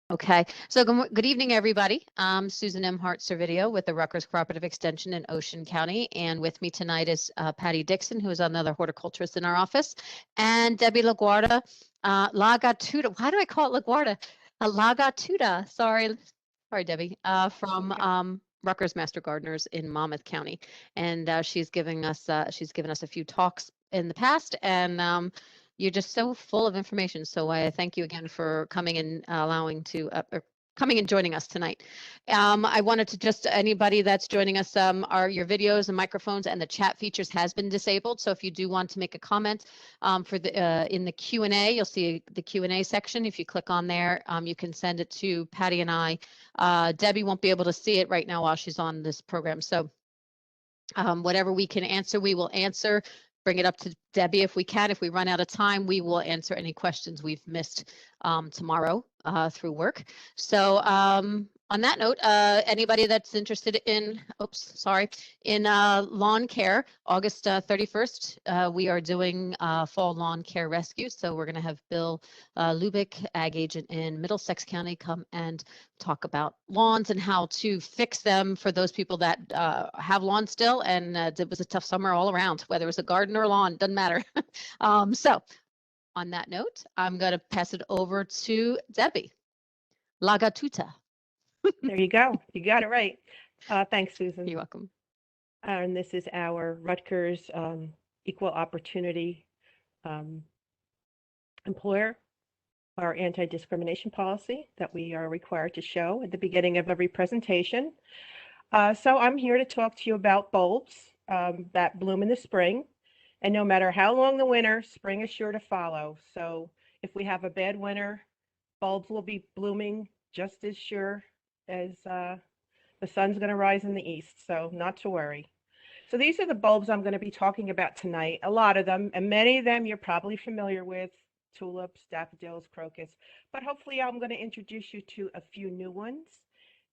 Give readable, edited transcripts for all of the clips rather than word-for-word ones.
Okay, so good evening, everybody. I'm Susan M. Hart-Servideo with the Rutgers Cooperative Extension in Ocean County, and with me tonight is Patty Dixon, who is another horticulturist in our office, and Debbie LaGuardia, Lagatuda. Why do I call it LaGuardia? Lagatuda. Sorry, Debbie. From Rutgers Master Gardeners in Monmouth County, and she's given us a few talks in the past, and you're just so full of information. So I thank you again for coming and coming and joining us tonight. I wanted to just anybody that's joining us, your videos and microphones and the chat features has been disabled. So if you do want to make a comment for the in the Q&A, you'll see the Q&A section. If you click on there, you can send it to Patty and I. Debbie won't be able to see it right now while she's on this program. So whatever we can answer, we will answer. Bring it up to Debbie if we can. If we run out of time, we will answer any questions we've missed tomorrow through work. So on that note, anybody that's interested in, lawn care, August 31st, we are doing fall lawn care rescue. So we're going to have Bill Lubick, ag agent in Middlesex County, come and talk about lawns and how to fix them for those people that have lawns still. And it was a tough summer all around, whether it was a garden or lawn, doesn't matter. So on that note, I'm going to pass it over to Debbie. Lagatuta. There you go. You got it right. Thanks, Susan. You're welcome. And this is our Rutgers Equal Opportunity Employer, our anti-discrimination policy that we are required to show at the beginning of every presentation. So I'm here to talk to you about bulbs that bloom in the spring. And no matter how long the winter, spring is sure to follow. So if we have a bad winter, bulbs will be blooming just as sure as the sun's going to rise in the east. So not to worry. So these are the bulbs I'm going to be talking about tonight. A lot of them, and many of them you're probably familiar with: tulips, daffodils, crocus. But hopefully I'm going to introduce you to a few new ones.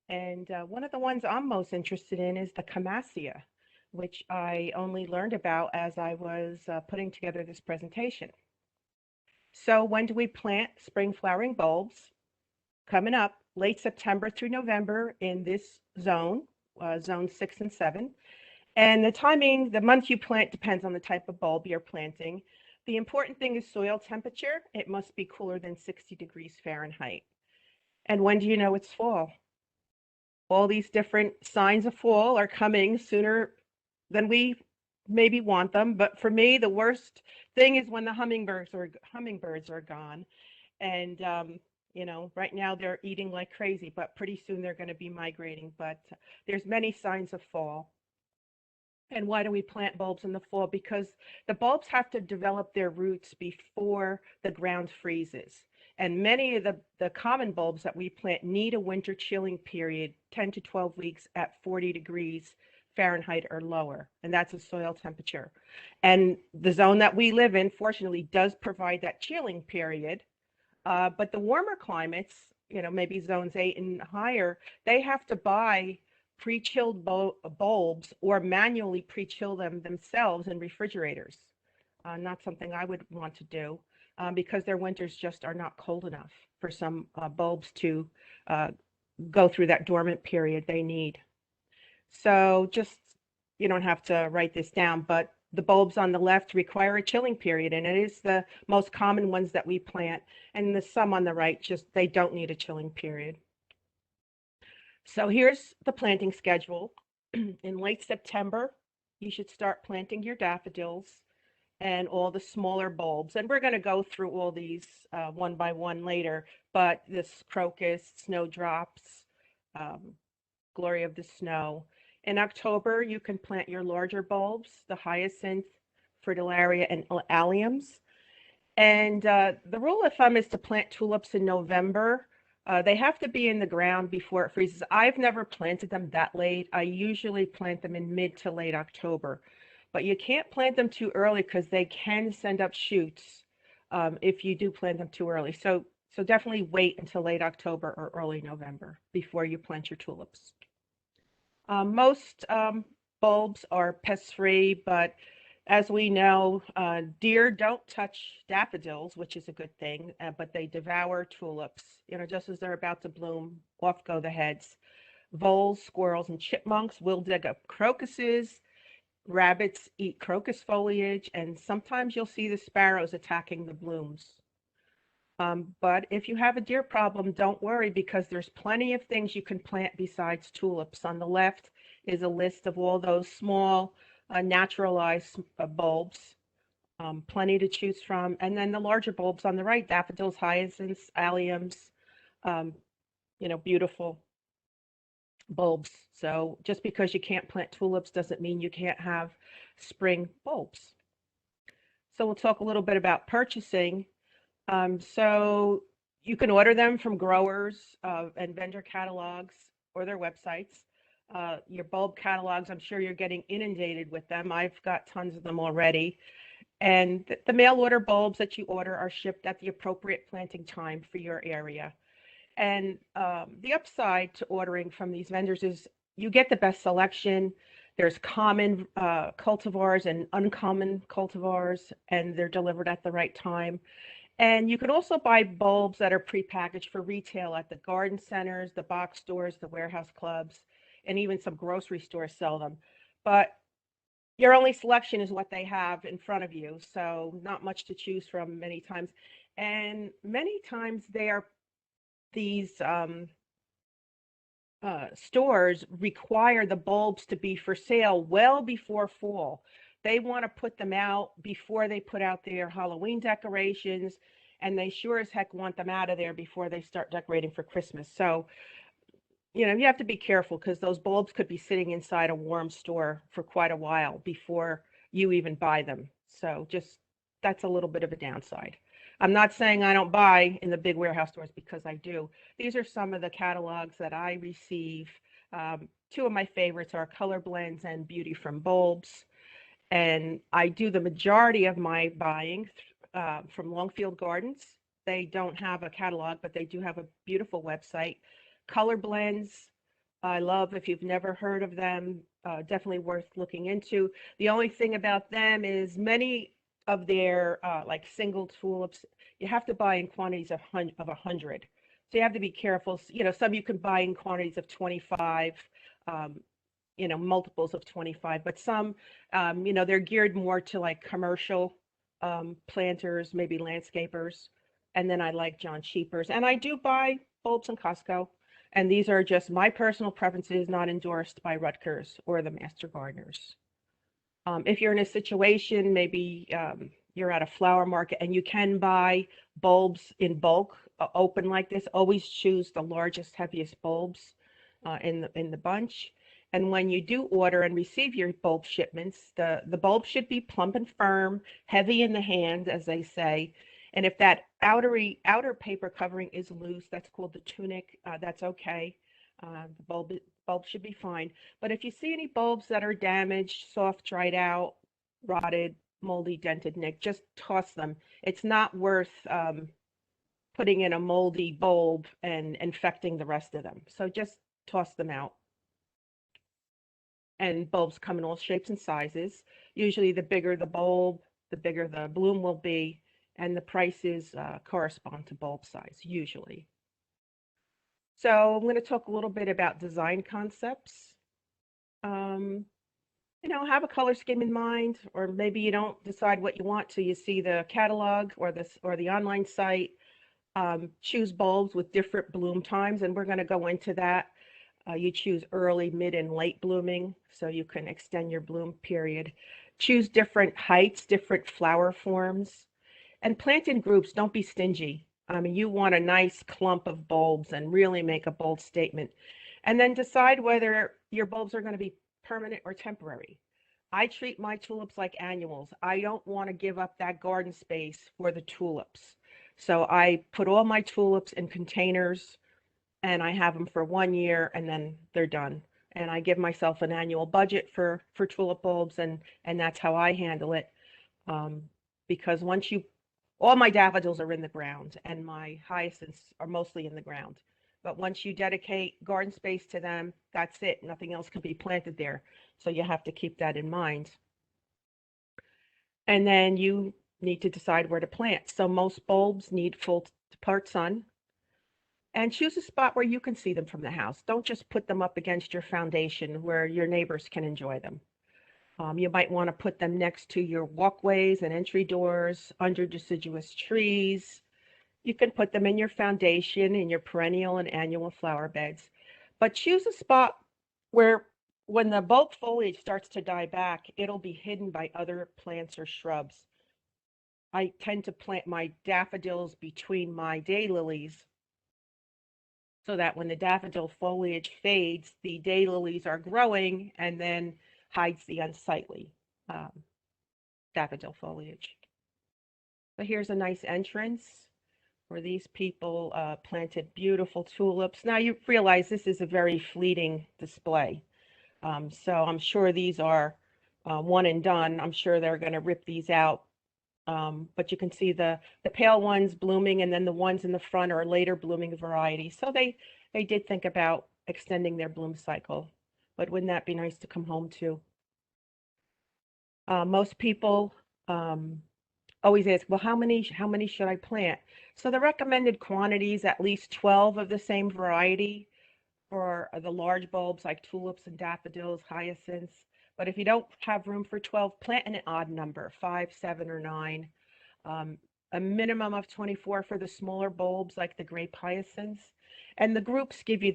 And one of the ones I'm most interested in is the Camassia, which I only learned about as I was putting together this presentation. So when do we plant spring flowering bulbs? Coming up late September through November in this zone, zone 6 and 7. And the timing, the month you plant depends on the type of bulb you're planting. The important thing is soil temperature. It must be cooler than 60 degrees Fahrenheit. And when do you know it's fall? All these different signs of fall are coming sooner than we maybe want them. But for me, the worst thing is when the hummingbirds are gone. And you know, right now they're eating like crazy, but pretty soon they're going to be migrating. But there's many signs of fall. And why do we plant bulbs in the fall? Because the bulbs have to develop their roots before the ground freezes. And many of the common bulbs that we plant need a winter chilling period, 10 to 12 weeks at 40 degrees Fahrenheit or lower. And that's a soil temperature. And the zone that we live in, fortunately, does provide that chilling period. But the warmer climates, you know, maybe zones 8 and higher, they have to buy pre-chilled bulbs or manually pre-chill them themselves in refrigerators. Not something I would want to do because their winters just are not cold enough for some bulbs to go through that dormant period they need. So just, you don't have to write this down, but the bulbs on the left require a chilling period, and it is the most common ones that we plant. And the some on the right, just they don't need a chilling period. So here's the planting schedule. In late September, you should start planting your daffodils and all the smaller bulbs. And we're going to go through all these one by one later, but this crocus, snowdrops, glory of the snow. In October, you can plant your larger bulbs, the hyacinth, fritillaria, and alliums. And the rule of thumb is to plant tulips in November. They have to be in the ground before it freezes. I've never planted them that late. I usually plant them in mid to late October. But you can't plant them too early because they can send up shoots if you do plant them too early. So definitely wait until late October or early November before you plant your tulips. Most bulbs are pest-free, but As we know, deer don't touch daffodils, which is a good thing, but they devour tulips. Just as they're about to bloom, off go the heads. Voles, squirrels, and chipmunks will dig up crocuses. Rabbits eat crocus foliage, and sometimes you'll see the sparrows attacking the blooms. But if you have a deer problem, don't worry because there's plenty of things you can plant besides tulips. On the left is a list of all those small naturalized bulbs, plenty to choose from. And then the larger bulbs on the right, daffodils, hyacinths, alliums, um, beautiful bulbs. So just because you can't plant tulips doesn't mean you can't have spring bulbs. So we'll talk a little bit about purchasing. So you can order them from growers and vendor catalogs or their websites. Your bulb catalogs, I'm sure you're getting inundated with them. I've got tons of them already. And the mail order bulbs that you order are shipped at the appropriate planting time for your area. And the upside to ordering from these vendors is you get the best selection. There's common cultivars and uncommon cultivars, and they're delivered at the right time. And you can also buy bulbs that are prepackaged for retail at the garden centers, the box stores, the warehouse clubs, and even some grocery stores sell them. But your only selection is what they have in front of you. So not much to choose from many times. And many times these stores require the bulbs to be for sale well before fall. They want to put them out before they put out their Halloween decorations, and they sure as heck want them out of there before they start decorating for Christmas. So, you have to be careful because those bulbs could be sitting inside a warm store for quite a while before you even buy them. So just that's a little bit of a downside. I'm not saying I don't buy in the big warehouse stores because I do. These are some of the catalogs that I receive. Two of my favorites are Color Blends and Beauty from Bulbs. And I do the majority of my buying from Longfield Gardens. They don't have a catalog, but they do have a beautiful website. Color Blends, I love. If you've never heard of them, definitely worth looking into. The only thing about them is many of their like single tulips, you have to buy in quantities of 100. So you have to be careful. Some you can buy in quantities of 25, um, multiples of 25, but some, they're geared more to like commercial planters, maybe landscapers. And then I like John Cheapers. And I do buy bulbs in Costco. And these are just my personal preferences, not endorsed by Rutgers or the Master Gardeners. If you're in a situation, maybe you're at a flower market and you can buy bulbs in bulk, open like this, always choose the largest, heaviest bulbs in the bunch. And when you do order and receive your bulb shipments, the bulb should be plump and firm, heavy in the hand, as they say. And if that outer paper covering is loose, that's called the tunic, that's okay. The bulb should be fine. But if you see any bulbs that are damaged, soft, dried out, rotted, moldy, dented, nicked, just toss them. It's not worth putting in a moldy bulb and infecting the rest of them. So just toss them out. And bulbs come in all shapes and sizes. Usually the bigger the bulb, the bigger the bloom will be, and the prices correspond to bulb size, usually. So I'm going to talk a little bit about design concepts. Have a color scheme in mind, or maybe you don't decide what you want till you see the catalog or the online site. Choose bulbs with different bloom times, and we're going to go into that. You choose early, mid, and late blooming, so you can extend your bloom period. Choose different heights, different flower forms, and plant in groups. Don't be stingy. I mean, you want a nice clump of bulbs and really make a bold statement. And then decide whether your bulbs are going to be permanent or temporary. I treat my tulips like annuals. I don't want to give up that garden space for the tulips. So I put all my tulips in containers and I have them for 1 year and then they're done. And I give myself an annual budget for tulip bulbs, and that's how I handle it. Because all my daffodils are in the ground and my hyacinths are mostly in the ground. But once you dedicate garden space to them, that's it. Nothing else can be planted there. So you have to keep that in mind. And then you need to decide where to plant. So most bulbs need full part sun. And choose a spot where you can see them from the house. Don't just put them up against your foundation where your neighbors can enjoy them. You might want to put them next to your walkways and entry doors, under deciduous trees. You can put them in your foundation, in your perennial and annual flower beds. But choose a spot where when the bulb foliage starts to die back, it'll be hidden by other plants or shrubs. I tend to plant my daffodils between my daylilies so that when the daffodil foliage fades, the daylilies are growing and then hides the unsightly um, daffodil foliage. So here's a nice entrance where these people planted beautiful tulips. Now you realize this is a very fleeting display. So I'm sure these are one and done. I'm sure they're going to rip these out. But you can see the pale ones blooming, and then the ones in the front are later blooming varieties. So they did think about extending their bloom cycle. But wouldn't that be nice to come home to? Most people always ask, well, how many should I plant? So the recommended quantities, at least 12 of the same variety for the large bulbs like tulips and daffodils, hyacinths. But if you don't have room for 12, plant an odd number, 5, 7, or 9. Um, a minimum of 24 for the smaller bulbs like the grape hyacinths. And the groups give you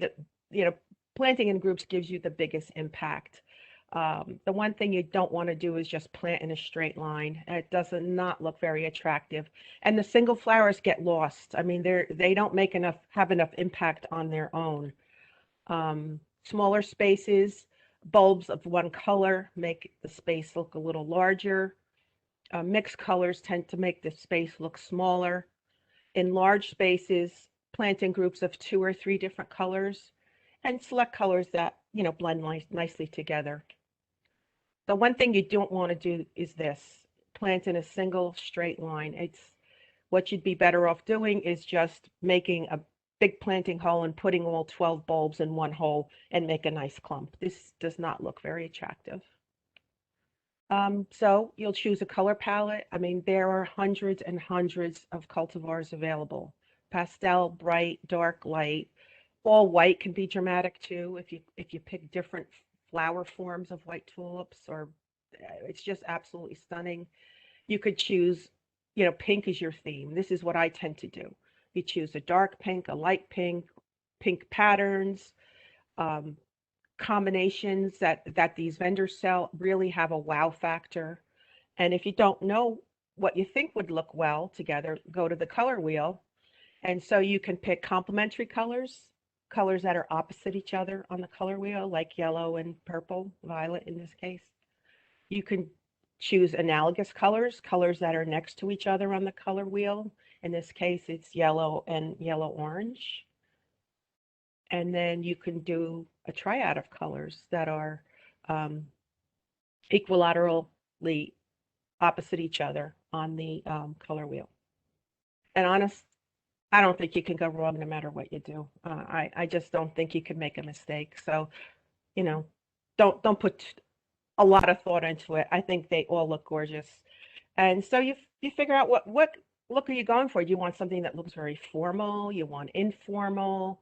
planting in groups gives you the biggest impact. The one thing you don't want to do is just plant in a straight line. It does not look very attractive. And the single flowers get lost. I mean, they don't have enough impact on their own. Smaller spaces, bulbs of one color make the space look a little larger. Mixed colors tend to make the space look smaller. In large spaces, plant in groups of 2 or 3 different colors and select colors that, blend nicely together. The one thing you don't want to do is this, plant in a single straight line. What you'd be better off doing is just making a big planting hole and putting all 12 bulbs in one hole and make a nice clump. This does not look very attractive. So you'll choose a color palette. I mean, there are hundreds and hundreds of cultivars available. Pastel, bright, dark, light. All white can be dramatic too if you pick different flower forms of white tulips, or it's just absolutely stunning. You could choose, pink is your theme. This is what I tend to do. You choose a dark pink, a light pink, pink patterns, um, combinations that these vendors sell really have a wow factor. And if you don't know what you think would look well together, go to the color wheel. And so you can pick complementary colors, colors that are opposite each other on the color wheel, like yellow and purple, violet in this case. You can choose analogous colors, colors that are next to each other on the color wheel. In this case, it's yellow and yellow-orange. And then you can do a triad of colors that are um, equilaterally opposite each other on the color wheel. And I don't think you can go wrong no matter what you do. I just don't think you can make a mistake. So, you know, don't put a lot of thought into it. I think they all look gorgeous. And so you figure out what look are you going for? Do you want something that looks very formal? You want informal?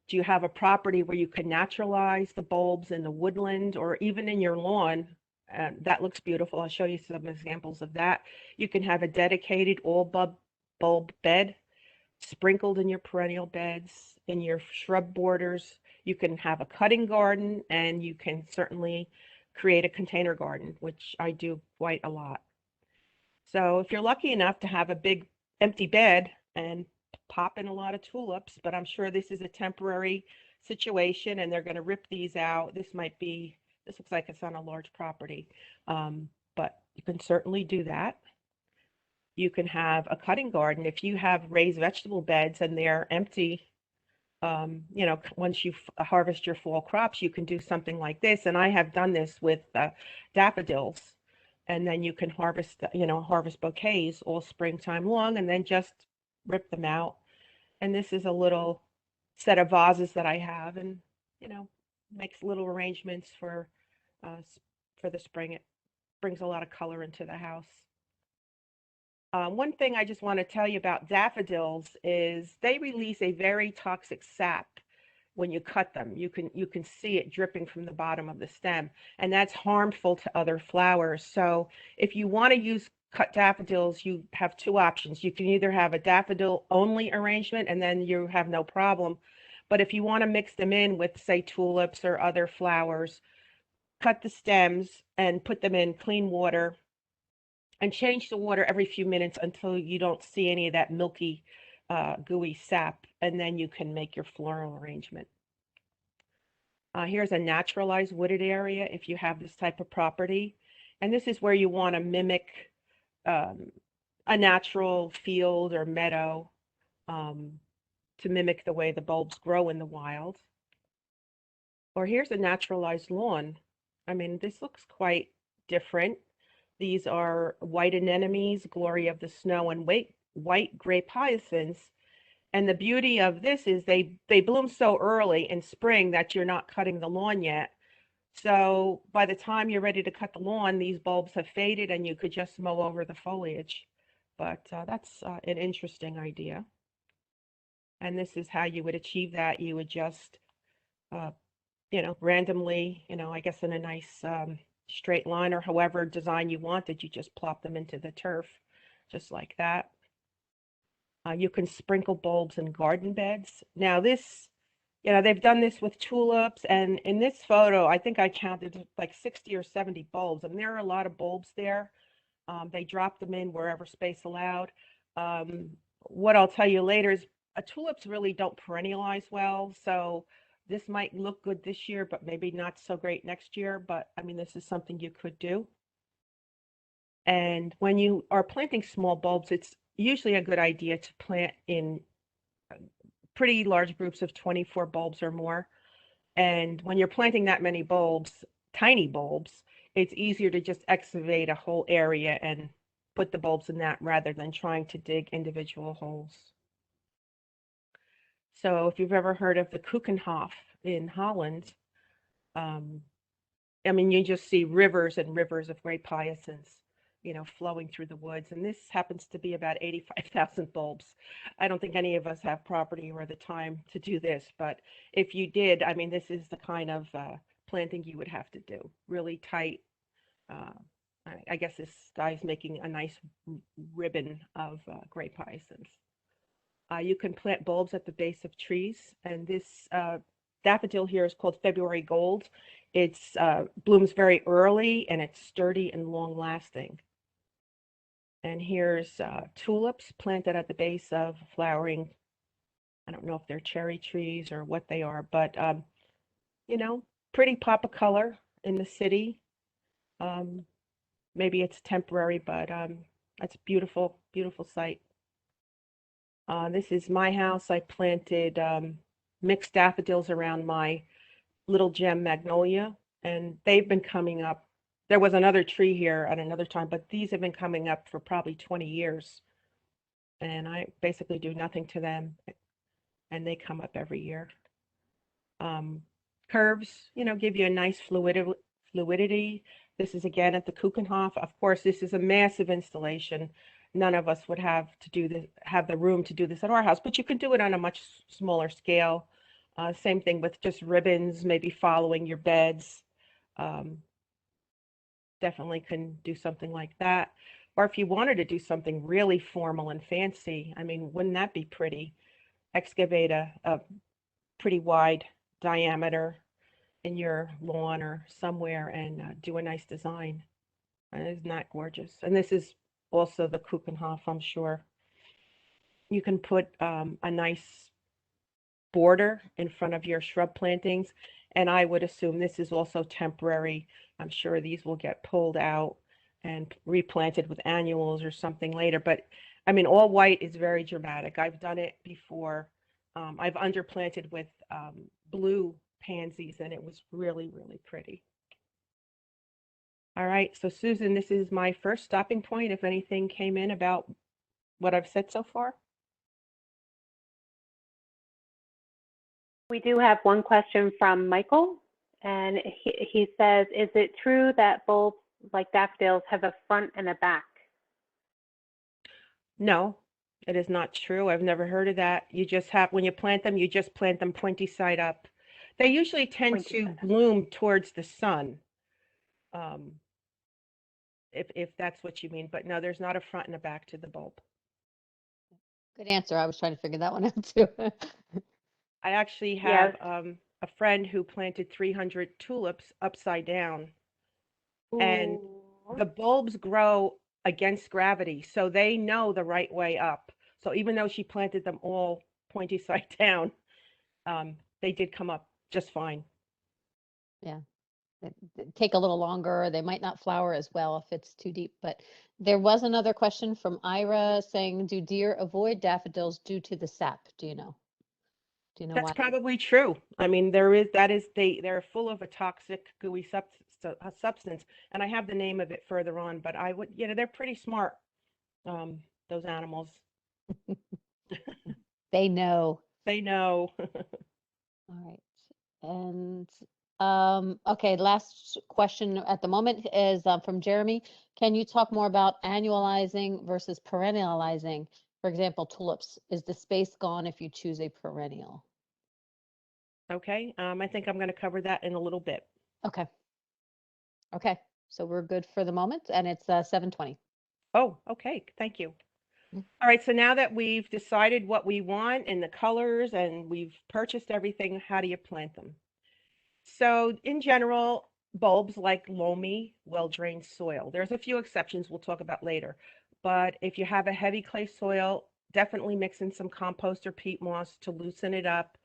Do you have a property where you can naturalize the bulbs in the woodland or even in your lawn? That looks beautiful. I'll show you some examples of that. You can have a dedicated all bulb bed sprinkled in your perennial beds, in your shrub borders. You can have a cutting garden, and you can certainly create a container garden, which I do quite a lot. So if you're lucky enough to have a big empty bed and pop in a lot of tulips, but I'm sure this is a temporary situation and they're going to rip these out. This looks like it's on a large property, but you can certainly do that. You can have a cutting garden. If you have raised vegetable beds and they're empty, once you harvest your fall crops, you can do something like this. And I have done this with daffodils. And then you can harvest bouquets all springtime long and then just rip them out. And this is a little set of vases that I have, and, makes little arrangements for the spring. It brings a lot of color into the house. One thing I just want to tell you about daffodils is they release a very toxic sap when you cut them. You can see it dripping from the bottom of the stem, and that's harmful to other flowers. So if you want to use cut daffodils, you have two options. You can either have a daffodil only arrangement, and then you have no problem. But if you want to mix them in with, say, tulips or other flowers, cut the stems and put them in clean water and change the water every few minutes until you don't see any of that milky, gooey sap, and then you can make your floral arrangement. Here's a naturalized wooded area if you have this type of property. And this is where you want to mimic um, a natural field or meadow to mimic the way the bulbs grow in the wild. Or here's a naturalized lawn. I mean, this looks quite different. These are white anemones, glory of the snow, and white grape hyacinths. And the beauty of this is they bloom so early in spring that you're not cutting the lawn yet. So by the time you're ready to cut the lawn, these bulbs have faded and you could just mow over the foliage. But that's an interesting idea. And this is how you would achieve that. You would just, randomly, I guess in a nice straight line or however design you wanted, you just plop them into the turf, just like that. You can sprinkle bulbs in garden beds. Now this, they've done this with tulips, and in this photo, I think I counted like 60 or 70 bulbs, and there are a lot of bulbs there. They drop them in wherever space allowed. What I'll tell you later is tulips really don't perennialize well, so this might look good this year, but maybe not so great next year. But I mean, this is something you could do. And when you are planting small bulbs, it's usually a good idea to plant in pretty large groups of 24 bulbs or more. And when you're planting that many bulbs, tiny bulbs, it's easier to just excavate a whole area and put the bulbs in that rather than trying to dig individual holes. So if you've ever heard of the Keukenhof in Holland, I mean, you just see rivers and rivers of grape hyacinths, flowing through the woods. And this happens to be about 85,000 bulbs. I don't think any of us have property or the time to do this, but if you did, I mean, this is the kind of planting you would have to do. Really tight. I guess this guy's making a nice ribbon of grape hyacinths. You can plant bulbs at the base of trees, and this daffodil here is called February Gold. It's blooms very early, and it's sturdy and long lasting. And here's tulips planted at the base of flowering. I don't know if they're cherry trees or what they are, but pretty pop of color in the city. Maybe it's temporary, but that's beautiful, beautiful sight. This is my house. I planted mixed daffodils around my little gem magnolia, and they've been coming up. There was another tree here at another time, but these have been coming up for probably 20 years. And I basically do nothing to them, and they come up every year. Curves, give you a nice fluidity. This is again at the Keukenhof. Of course, this is a massive installation. None of us would have the room to do this at our house, but you can do it on a much smaller scale. Same thing with just ribbons, maybe following your beds. Definitely can do something like that. Or if you wanted to do something really formal and fancy, I mean, wouldn't that be pretty? Excavate a pretty wide diameter in your lawn or somewhere and do a nice design. Isn't that gorgeous? And this is also the Keukenhof, I'm sure. You can put a nice border in front of your shrub plantings, and I would assume this is also temporary. I'm sure these will get pulled out and replanted with annuals or something later. But I mean, all white is very dramatic. I've done it before. I've underplanted with blue pansies, and it was really, really pretty. All right, so Susan, this is my first stopping point. If anything came in about what I've said so far. We do have one question from Michael, and he says, is it true that bulbs like daffodils have a front and a back? No, it is not true. I've never heard of that. You just have, when you plant them, you just plant them pointy side up. They usually tend Pointy to side up. bloom towards the sun, um, if that's what you mean. But no, there's not a front and a back to the bulb. Good answer. I was trying to figure that one out too. I actually Yeah. have a friend who planted 300 tulips upside down, and Ooh. the bulbs grow against gravity, so they know the right way up. So even though she planted them all pointy side down, they did come up just fine. Yeah. Take a little longer. They might not flower as well if it's too deep. But there was another question from Ira saying, do deer avoid daffodils due to the sap? Do you know? Do you know That's why? probably true. I mean, they're full of a toxic gooey substance, and I have the name of it further on, but I would, they're pretty smart, those animals. They know. They know. All right. And okay, last question at the moment is from Jeremy. Can you talk more about annualizing versus perennializing? For example, tulips. Is the space gone if you choose a perennial? Okay, I think I'm going to cover that in a little bit. Okay. Okay. So we're good for the moment, and it's 7:20. Oh, okay, thank you. Mm. All right, so now that we've decided what we want and the colors and we've purchased everything, how do you plant them? So in general, bulbs like loamy, well-drained soil. There's a few exceptions we'll talk about later. But if you have a heavy clay soil, definitely mix in some compost or peat moss to loosen it up.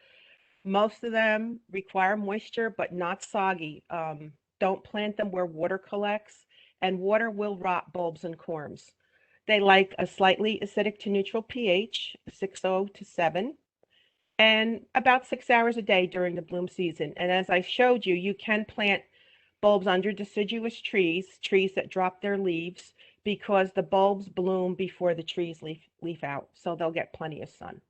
Most of them require moisture, but not soggy. Don't plant them where water collects, and water will rot bulbs and corms. They like a slightly acidic to neutral pH, 6.0 to 7, and about 6 hours a day during the bloom season. And as I showed you, you can plant bulbs under deciduous trees that drop their leaves, because the bulbs bloom before the trees leaf out, so they'll get plenty of sun.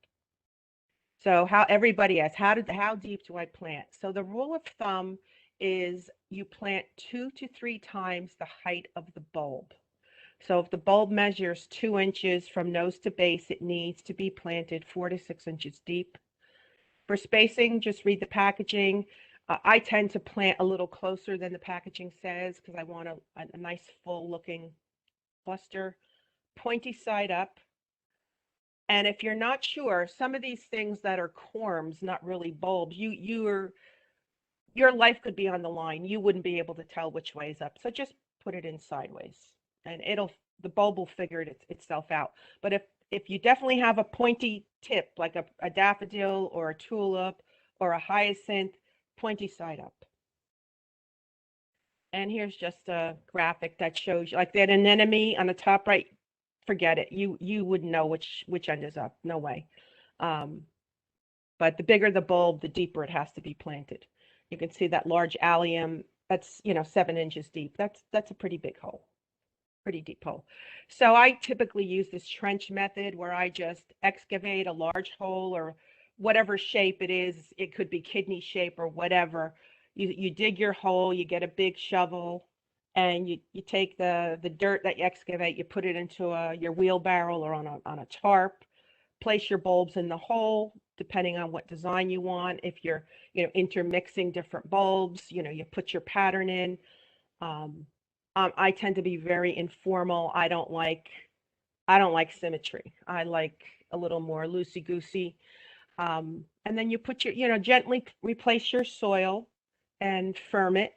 So how everybody asks, how deep do I plant? So the rule of thumb is you plant 2 to 3 times the height of the bulb. So if the bulb measures 2 inches from nose to base, it needs to be planted 4 to 6 inches deep. For spacing, just read the packaging. I tend to plant a little closer than the packaging says because I want a nice full looking cluster, pointy side up. And if you're not sure, some of these things that are corms, not really bulbs, your life could be on the line. You wouldn't be able to tell which way is up. So just put it in sideways, and the bulb will figure itself out. But if you definitely have a pointy tip, like a daffodil or a tulip or a hyacinth, pointy side up. And here's just a graphic that shows you, like that anemone on the top right, forget it. You wouldn't know which end is up. No way. Um, but the bigger the bulb, the deeper it has to be planted. You can see that large allium, that's 7 inches deep. That's a pretty big hole, pretty deep hole. So I typically use this trench method where I just excavate a large hole, or whatever shape it is. It could be kidney shape or whatever. You dig your hole, you get a big shovel, and you take the dirt that you excavate, you put it into your wheelbarrow or on a tarp, place your bulbs in the hole depending on what design you want. If you're intermixing different bulbs, you put your pattern in. I tend to be very informal. I don't like symmetry. I like a little more loosey goosey. And then you put gently replace your soil and firm it.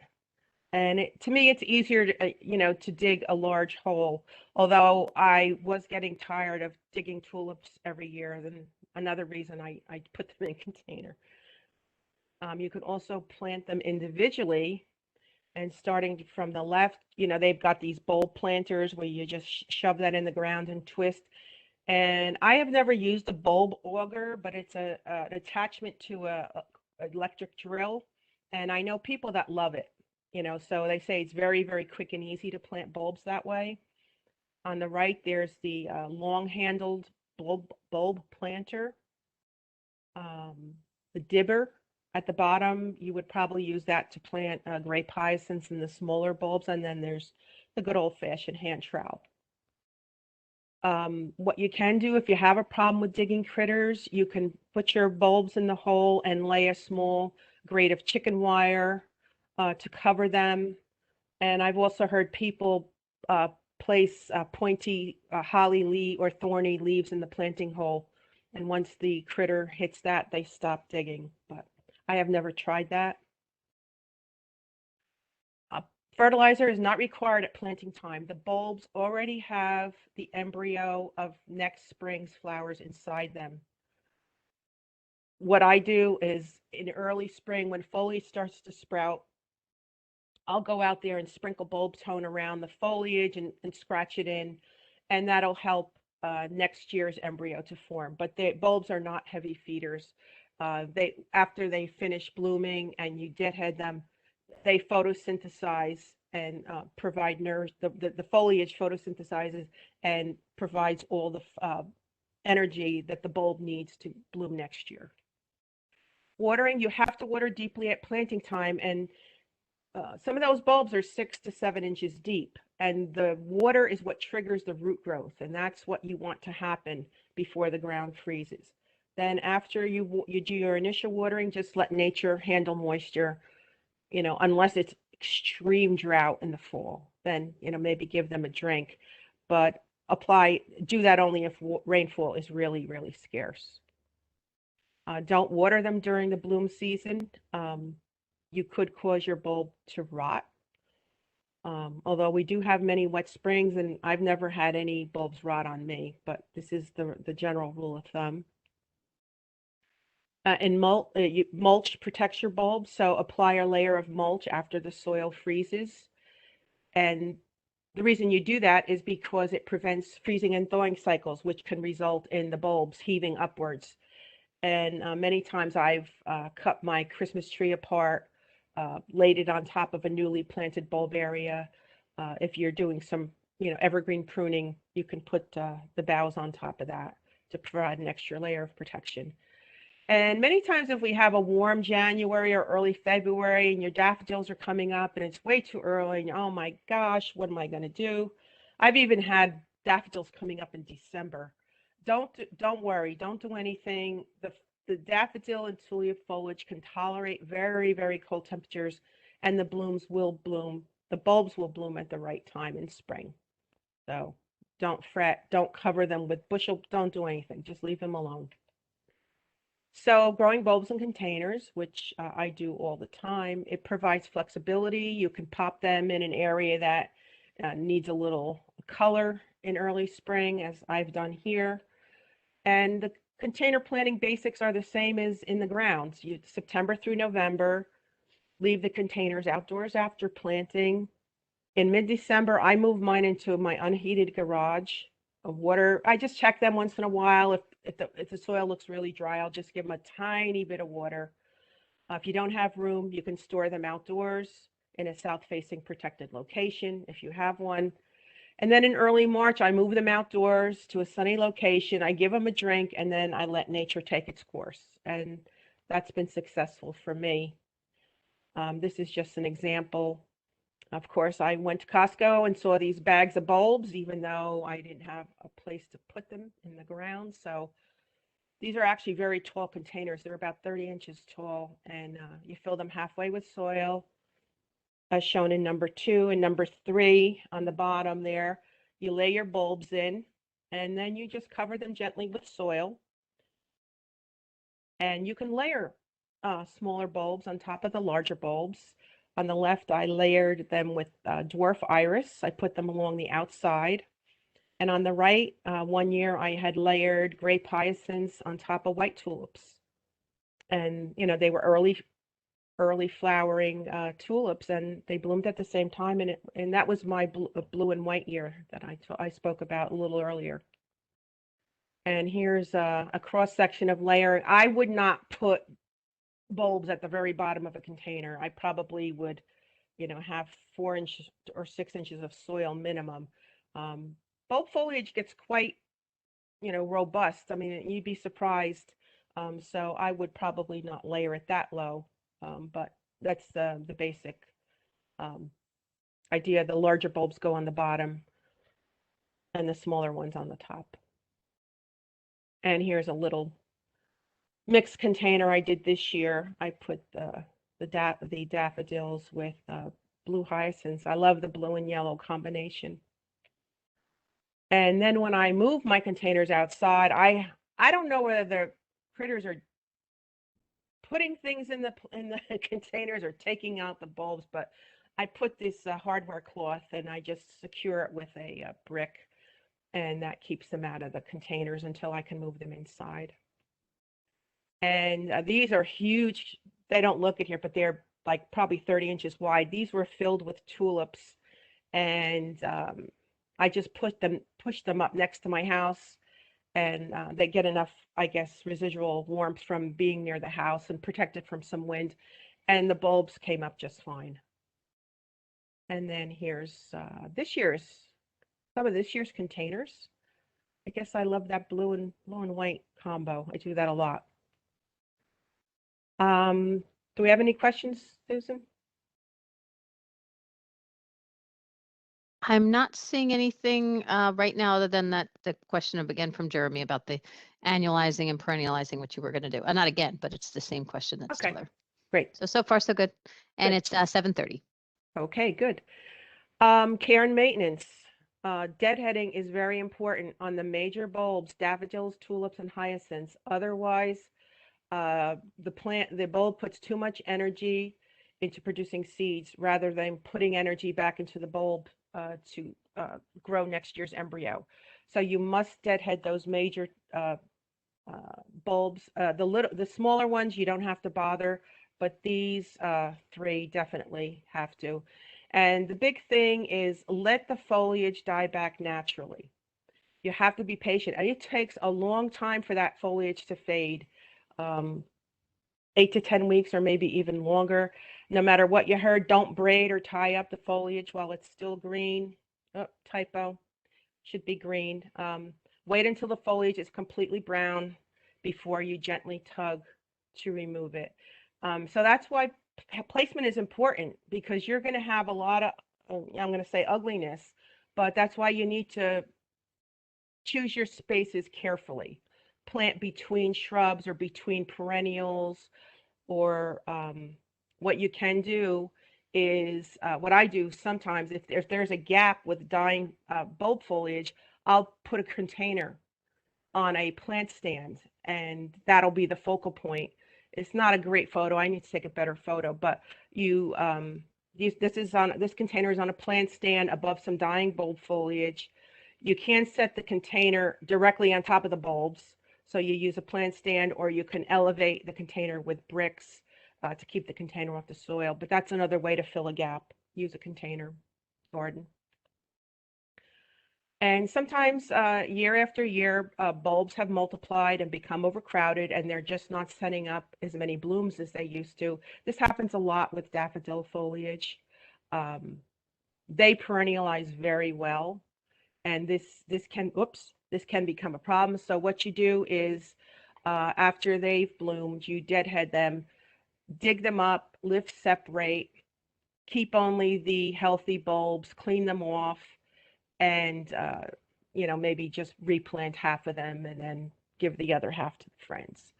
And to me, it's easier to dig a large hole. Although I was getting tired of digging tulips every year, then another reason I put them in a container. You can also plant them individually, and starting from the left, they've got these bulb planters where you just shove that in the ground and twist. And I have never used a bulb auger, but it's an attachment to a electric drill. And I know people that love it, so they say it's very, very quick and easy to plant bulbs that way. On the right, there's the long-handled bulb planter. The dibber at the bottom, you would probably use that to plant grape hyacinths in the smaller bulbs. And then there's the good old-fashioned hand trowel. What you can do if you have a problem with digging critters, you can put your bulbs in the hole and lay a small grate of chicken wire to cover them. And I've also heard people place pointy holly leaf or thorny leaves in the planting hole. And once the critter hits that, they stop digging. But I have never tried that. Fertilizer is not required at planting time. The bulbs already have the embryo of next spring's flowers inside them. What I do is in early spring, when foliage starts to sprout, I'll go out there and sprinkle bulb tone around the foliage and scratch it in, and that'll help next year's embryo to form. But the bulbs are not heavy feeders. After they finish blooming and you deadhead them, they photosynthesize and provide the foliage photosynthesizes and provides all the energy that the bulb needs to bloom next year. Watering, you have to water deeply at planting time, and some of those bulbs are 6 to 7 inches deep, and the water is what triggers the root growth, and that's what you want to happen before the ground freezes. Then after you do your initial watering, just let nature handle moisture, unless it's extreme drought in the fall, then, maybe give them a drink, but do that only if rainfall is really, really scarce. Don't water them during the bloom season. You could cause your bulb to rot. Although we do have many wet springs, and I've never had any bulbs rot on me, but this is the general rule of thumb. And mulch protects your bulbs, so apply a layer of mulch after the soil freezes. And the reason you do that is because it prevents freezing and thawing cycles, which can result in the bulbs heaving upwards. And many times I've cut my Christmas tree apart, laid it on top of a newly planted bulb area. If you're doing some, evergreen pruning, you can put the boughs on top of that to provide an extra layer of protection. And many times if we have a warm January or early February and your daffodils are coming up and it's way too early and oh my gosh, what am I going to do? I've even had daffodils coming up in December. Don't worry, don't do anything. The daffodil and tulip foliage can tolerate very, very cold temperatures, and the bulbs will bloom at the right time in spring. So don't fret, don't cover them with bushel, don't do anything, just leave them alone. So growing bulbs in containers, which I do all the time, it provides flexibility. You can pop them in an area that needs a little color in early spring, as I've done here. And the container planting basics are the same as in the grounds. September through November, leave the containers outdoors after planting. In mid-December, I move mine into my unheated garage. I just check them once in a while. If the soil looks really dry, I'll just give them a tiny bit of water. If you don't have room, you can store them outdoors in a south-facing protected location if you have one. And then in early March, I move them outdoors to a sunny location. I give them a drink, and then I let nature take its course. And that's been successful for me. This is just an example. Of course, I went to Costco and saw these bags of bulbs, even though I didn't have a place to put them in the ground. So these are actually very tall containers. They're about 30 inches tall, and you fill them halfway with soil, as shown in number 2 and number 3 on the bottom there. You lay your bulbs in, and then you just cover them gently with soil. And you can layer smaller bulbs on top of the larger bulbs. On the left, I layered them with dwarf iris. I put them along the outside. And on the right, one year I had layered gray hyacinths on top of white tulips. And, they were early flowering tulips, and they bloomed at the same time. And that was my blue and white year that I spoke about a little earlier. And here's a cross section of layering. I would not put bulbs at the very bottom of a container. I probably would, have 4 inches or 6 inches of soil minimum. Bulb foliage gets quite, robust. I mean, you'd be surprised. So I would probably not layer it that low, but that's the basic idea. The larger bulbs go on the bottom. and the smaller ones on the top. And here's a little mixed container I did this year. I put the daffodils with blue hyacinths. I love the blue and yellow combination. And then when I move my containers outside, I don't know whether the critters are putting things in the containers or taking out the bulbs, but I put this hardware cloth and I just secure it with a brick, and that keeps them out of the containers until I can move them inside. And these are huge. They don't look it here, but they're like probably 30 inches wide. These were filled with tulips, and I just pushed them up next to my house, and they get enough, I guess, residual warmth from being near the house and protected from some wind, and the bulbs came up just fine. And then here's some of this year's containers. I guess I love that blue and white combo. I do that a lot. Do we have any questions, Susan? I'm not seeing anything right now other than the question again from Jeremy about the annualizing and perennializing, what you were going to do. Not again, but it's the same question that's Okay. still there. Great. So far so good. And Good. it's 7:30. Okay, good. Care and maintenance. Deadheading is very important on the major bulbs, daffodils, tulips, and hyacinths. Otherwise, the bulb puts too much energy into producing seeds rather than putting energy back into the bulb to grow next year's embryo. So you must deadhead those major bulbs. The smaller ones you don't have to bother, but these three definitely have to. And the big thing is let the foliage die back naturally. You have to be patient, and it takes a long time for that foliage to fade. 8 to 10 weeks or maybe even longer. No matter what you heard, don't braid or tie up the foliage while it's still green. Oh, typo, should be green. Wait until the foliage is completely brown before you gently tug to remove it. So that's why placement is important, because you're going to have a lot of, I'm going to say ugliness, but that's why you need to choose your spaces carefully. Plant between shrubs or between perennials, or what you can do is what I do sometimes, if there's a gap with dying bulb foliage, I'll put a container on a plant stand, and that'll be the focal point. It's not a great photo. I need to take a better photo, but this container is on a plant stand above some dying bulb foliage. You can set the container directly on top of the bulbs, so you use a plant stand, or you can elevate the container with bricks to keep the container off the soil. But that's another way to fill a gap. Use a container garden. And sometimes year after year, bulbs have multiplied and become overcrowded, and they're just not sending up as many blooms as they used to. This happens a lot with daffodil foliage. They perennialize very well, and this can become a problem. So what you do is, after they've bloomed, you deadhead them, dig them up, lift, separate, keep only the healthy bulbs, clean them off, and maybe just replant half of them and then give the other half to friends.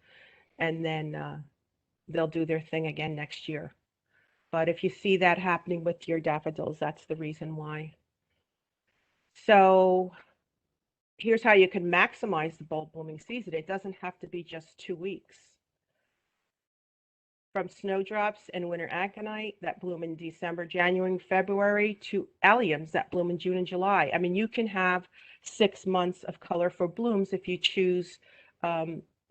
And then they'll do their thing again next year. But if you see that happening with your daffodils, that's the reason why. So here's how you can maximize the bulb blooming season. It doesn't have to be just 2 weeks. From snowdrops and winter aconite that bloom in December, January, and February, to alliums that bloom in June and July. I mean, you can have 6 months of colorful blooms if you choose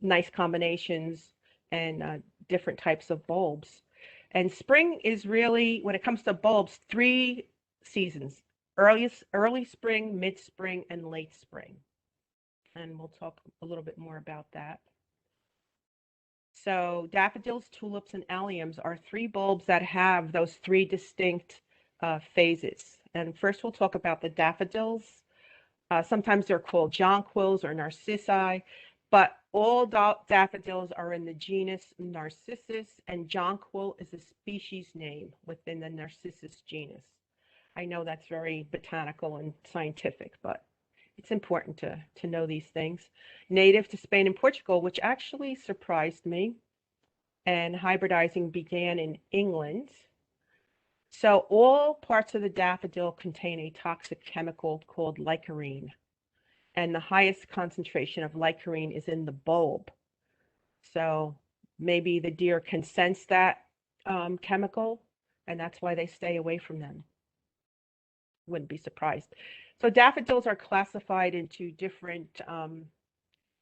nice combinations and different types of bulbs. And spring is really, when it comes to bulbs, 3 seasons: early spring, mid-spring, and late spring. And we'll talk a little bit more about that. So daffodils, tulips, and alliums are 3 bulbs that have those 3 distinct phases. And first we'll talk about the daffodils. Sometimes they're called jonquils or narcissi, but all daffodils are in the genus Narcissus, and jonquil is a species name within the Narcissus genus. I know that's very botanical and scientific, but it's important to know these things. Native to Spain and Portugal, which actually surprised me, and hybridizing began in England. So all parts of the daffodil contain a toxic chemical called licorine, and the highest concentration of licorine is in the bulb. So maybe the deer can sense that chemical, and that's why they stay away from them. Wouldn't be surprised. So daffodils are classified into different,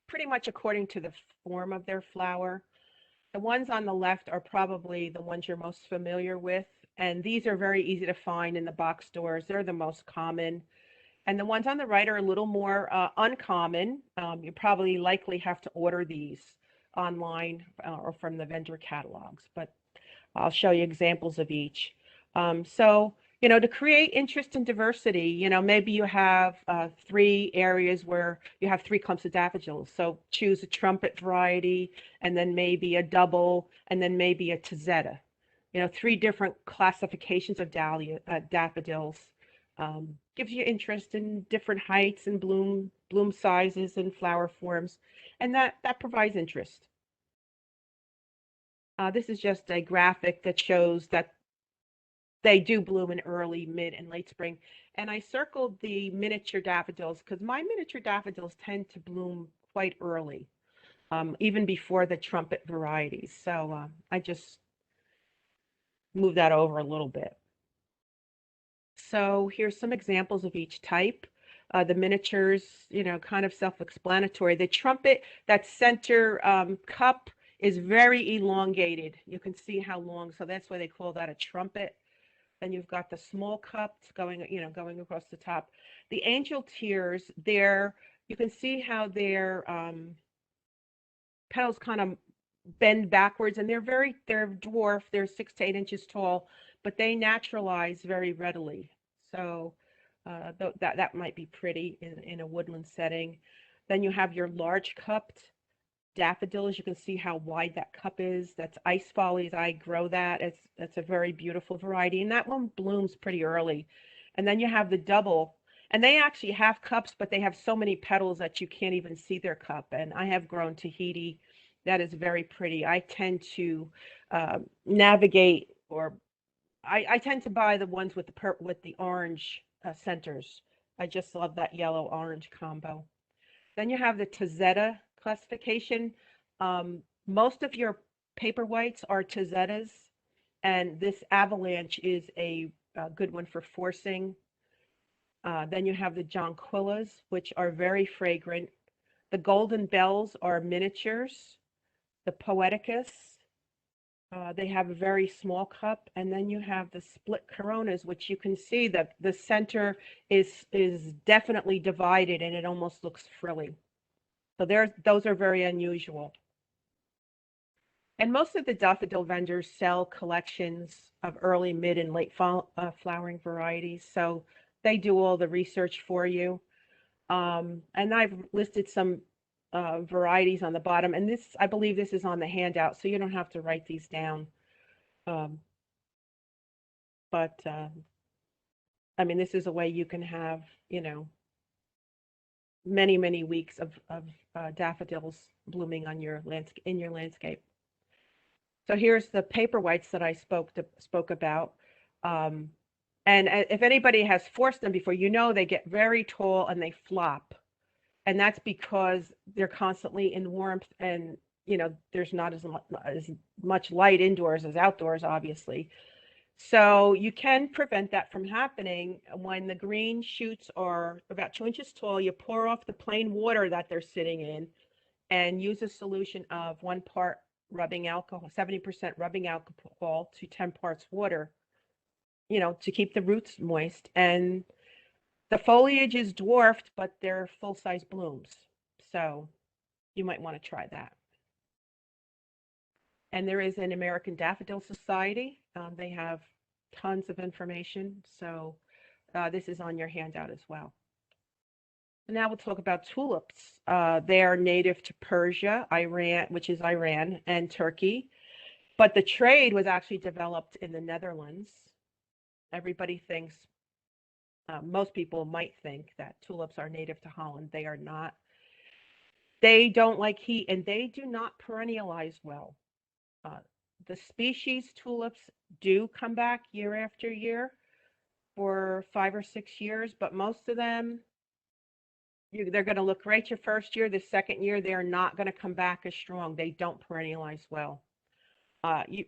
pretty much according to the form of their flower. The ones on the left are probably the ones you're most familiar with, and these are very easy to find in the box stores. They're the most common. And the ones on the right are a little more uncommon. You probably likely have to order these online or from the vendor catalogs, but I'll show you examples of each. So, to create interest and diversity, maybe you have 3 areas where you have 3 clumps of daffodils. So choose a trumpet variety, and then maybe a double, and then maybe a tizetta. 3 different classifications of daffodils. Gives you interest in different heights and bloom sizes and flower forms, and that provides interest. This is just a graphic that shows that they do bloom in early, mid, and late spring. And I circled the miniature daffodils because my miniature daffodils tend to bloom quite early, even before the trumpet varieties. So I just moved that over a little bit. So here's some examples of each type. The miniatures, kind of self-explanatory. The trumpet, that center cup is very elongated. You can see how long, so that's why they call that a trumpet. Then you've got the small cups going across the top. The angel tears, you can see how their petals kind of bend backwards, and they're dwarf. They're 6 to 8 inches tall, but they naturalize very readily. So that might be pretty in a woodland setting. Then you have your large cupped daffodils. You can see how wide that cup is. That's ice follies. I grow that. That's a very beautiful variety, and that one blooms pretty early. And then you have the double, and they actually have cups, but they have so many petals that you can't even see their cup. And I have grown Tahiti. That is very pretty. I tend to navigate, or I tend to buy the ones with the orange centers. I just love that yellow-orange combo. Then you have the tizetta classification. Most of your paper whites are tizettas, and this avalanche is a good one for forcing. Then you have the jonquillas, which are very fragrant. The golden bells are miniatures. The poeticus, they have a very small cup. And then you have the split coronas, which you can see that the center is definitely divided, and it almost looks frilly. So those are very unusual. And most of the daffodil vendors sell collections of early, mid, and late flowering varieties. So they do all the research for you. And I've listed some varieties on the bottom. And I believe this is on the handout, so you don't have to write these down. But I mean, this is a way you can have, many, many weeks of daffodils blooming on in your landscape. So here's the paper whites that I spoke about. And if anybody has forced them before, they get very tall and they flop. And that's because they're constantly in warmth, and there's not as much light indoors as outdoors, obviously. So you can prevent that from happening. When the green shoots are about 2 inches tall, you pour off the plain water that they're sitting in and use a solution of 1 part rubbing alcohol, 70% rubbing alcohol to 10 parts water, to keep the roots moist. And the foliage is dwarfed, but they're full-size blooms. So you might want to try that. And there is an American Daffodil Society. They have tons of information. So this is on your handout as well. And now we'll talk about tulips. They are native to Persia, Iran, which is Iran, and Turkey. But the trade was actually developed in the Netherlands. Everybody thinks Most people might think that tulips are native to Holland. They are not. They don't like heat, and they do not perennialize well. Uh, the species tulips do come back year after year for 5 or 6 years, but most of them, they're going to look great your first year. The second year, they're not going to come back as strong. They don't perennialize well. Uh, you,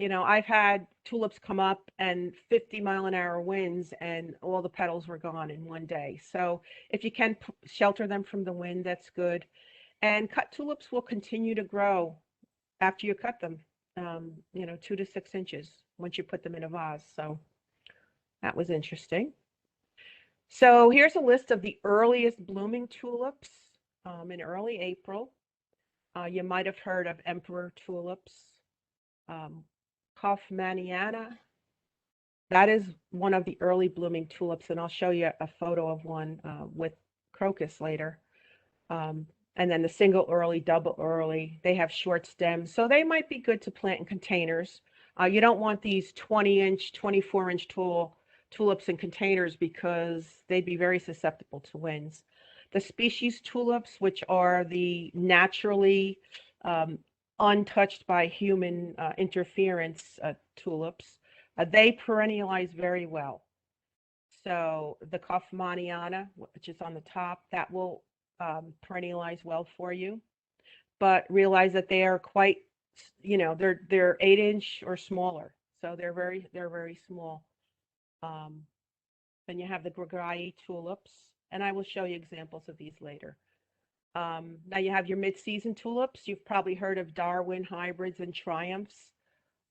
I've had tulips come up and 50-mile-an-hour winds, and all the petals were gone in one day. So if you can shelter them from the wind, that's good. And cut tulips will continue to grow after you cut them, 2 to 6 inches once you put them in a vase. So that was interesting. So here's a list of the earliest blooming tulips in early April. You might have heard of emperor tulips, Kaufmanniana. That is one of the early blooming tulips, and I'll show you a photo of one with crocus later. And then the single early, double early, they have short stems, so they might be good to plant in containers. You don't want these 20-inch, 24-inch tall tulips in containers because they'd be very susceptible to winds. The species tulips, which are the naturally untouched by human interference tulips, they perennialize very well. So the Kaufmanniana, which is on the top, that will perennialize well for you. But realize that they are quite, they're 8-inch or smaller, so they're very small. Then you have the requirea tulips, and I will show you examples of these later. Now you have your mid-season tulips. You've probably heard of Darwin hybrids and triumphs.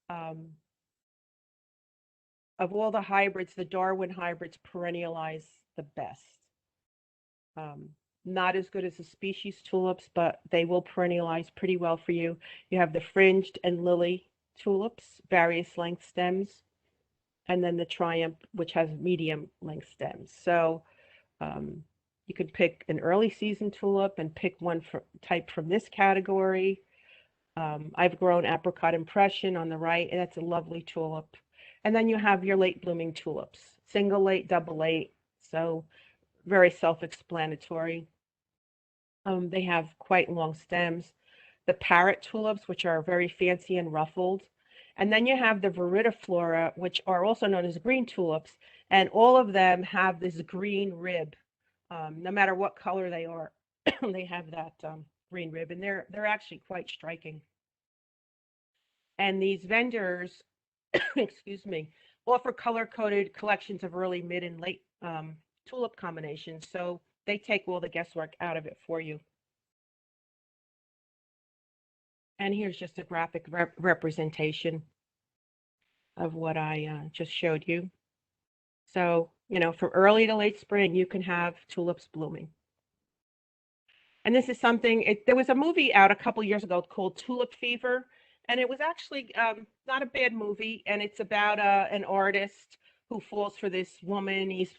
Of all the hybrids, the Darwin hybrids perennialize the best. Not as good as the species tulips, but they will perennialize pretty well for you. You have the fringed and lily tulips, various length stems, and then the triumph, which has medium length stems. So you could pick an early season tulip and pick one type from this category. I've grown apricot impression on the right, and that's a lovely tulip. And then you have your late blooming tulips, single late, double late. So very self-explanatory. They have quite long stems. The parrot tulips, which are very fancy and ruffled. And then you have the viridiflora, which are also known as green tulips. And all of them have this green rib. No matter what color they are, they have that green rib. And they're actually quite striking. And these vendors, excuse me, offer color-coded collections of early, mid, and late tulip combinations. So they take all the guesswork out of it for you. And here's just a graphic representation of what I just showed you. So, from early to late spring, you can have tulips blooming. And this is something, there was a movie out a couple years ago called Tulip Fever, and it was actually not a bad movie, and it's about an artist who falls for this woman. He's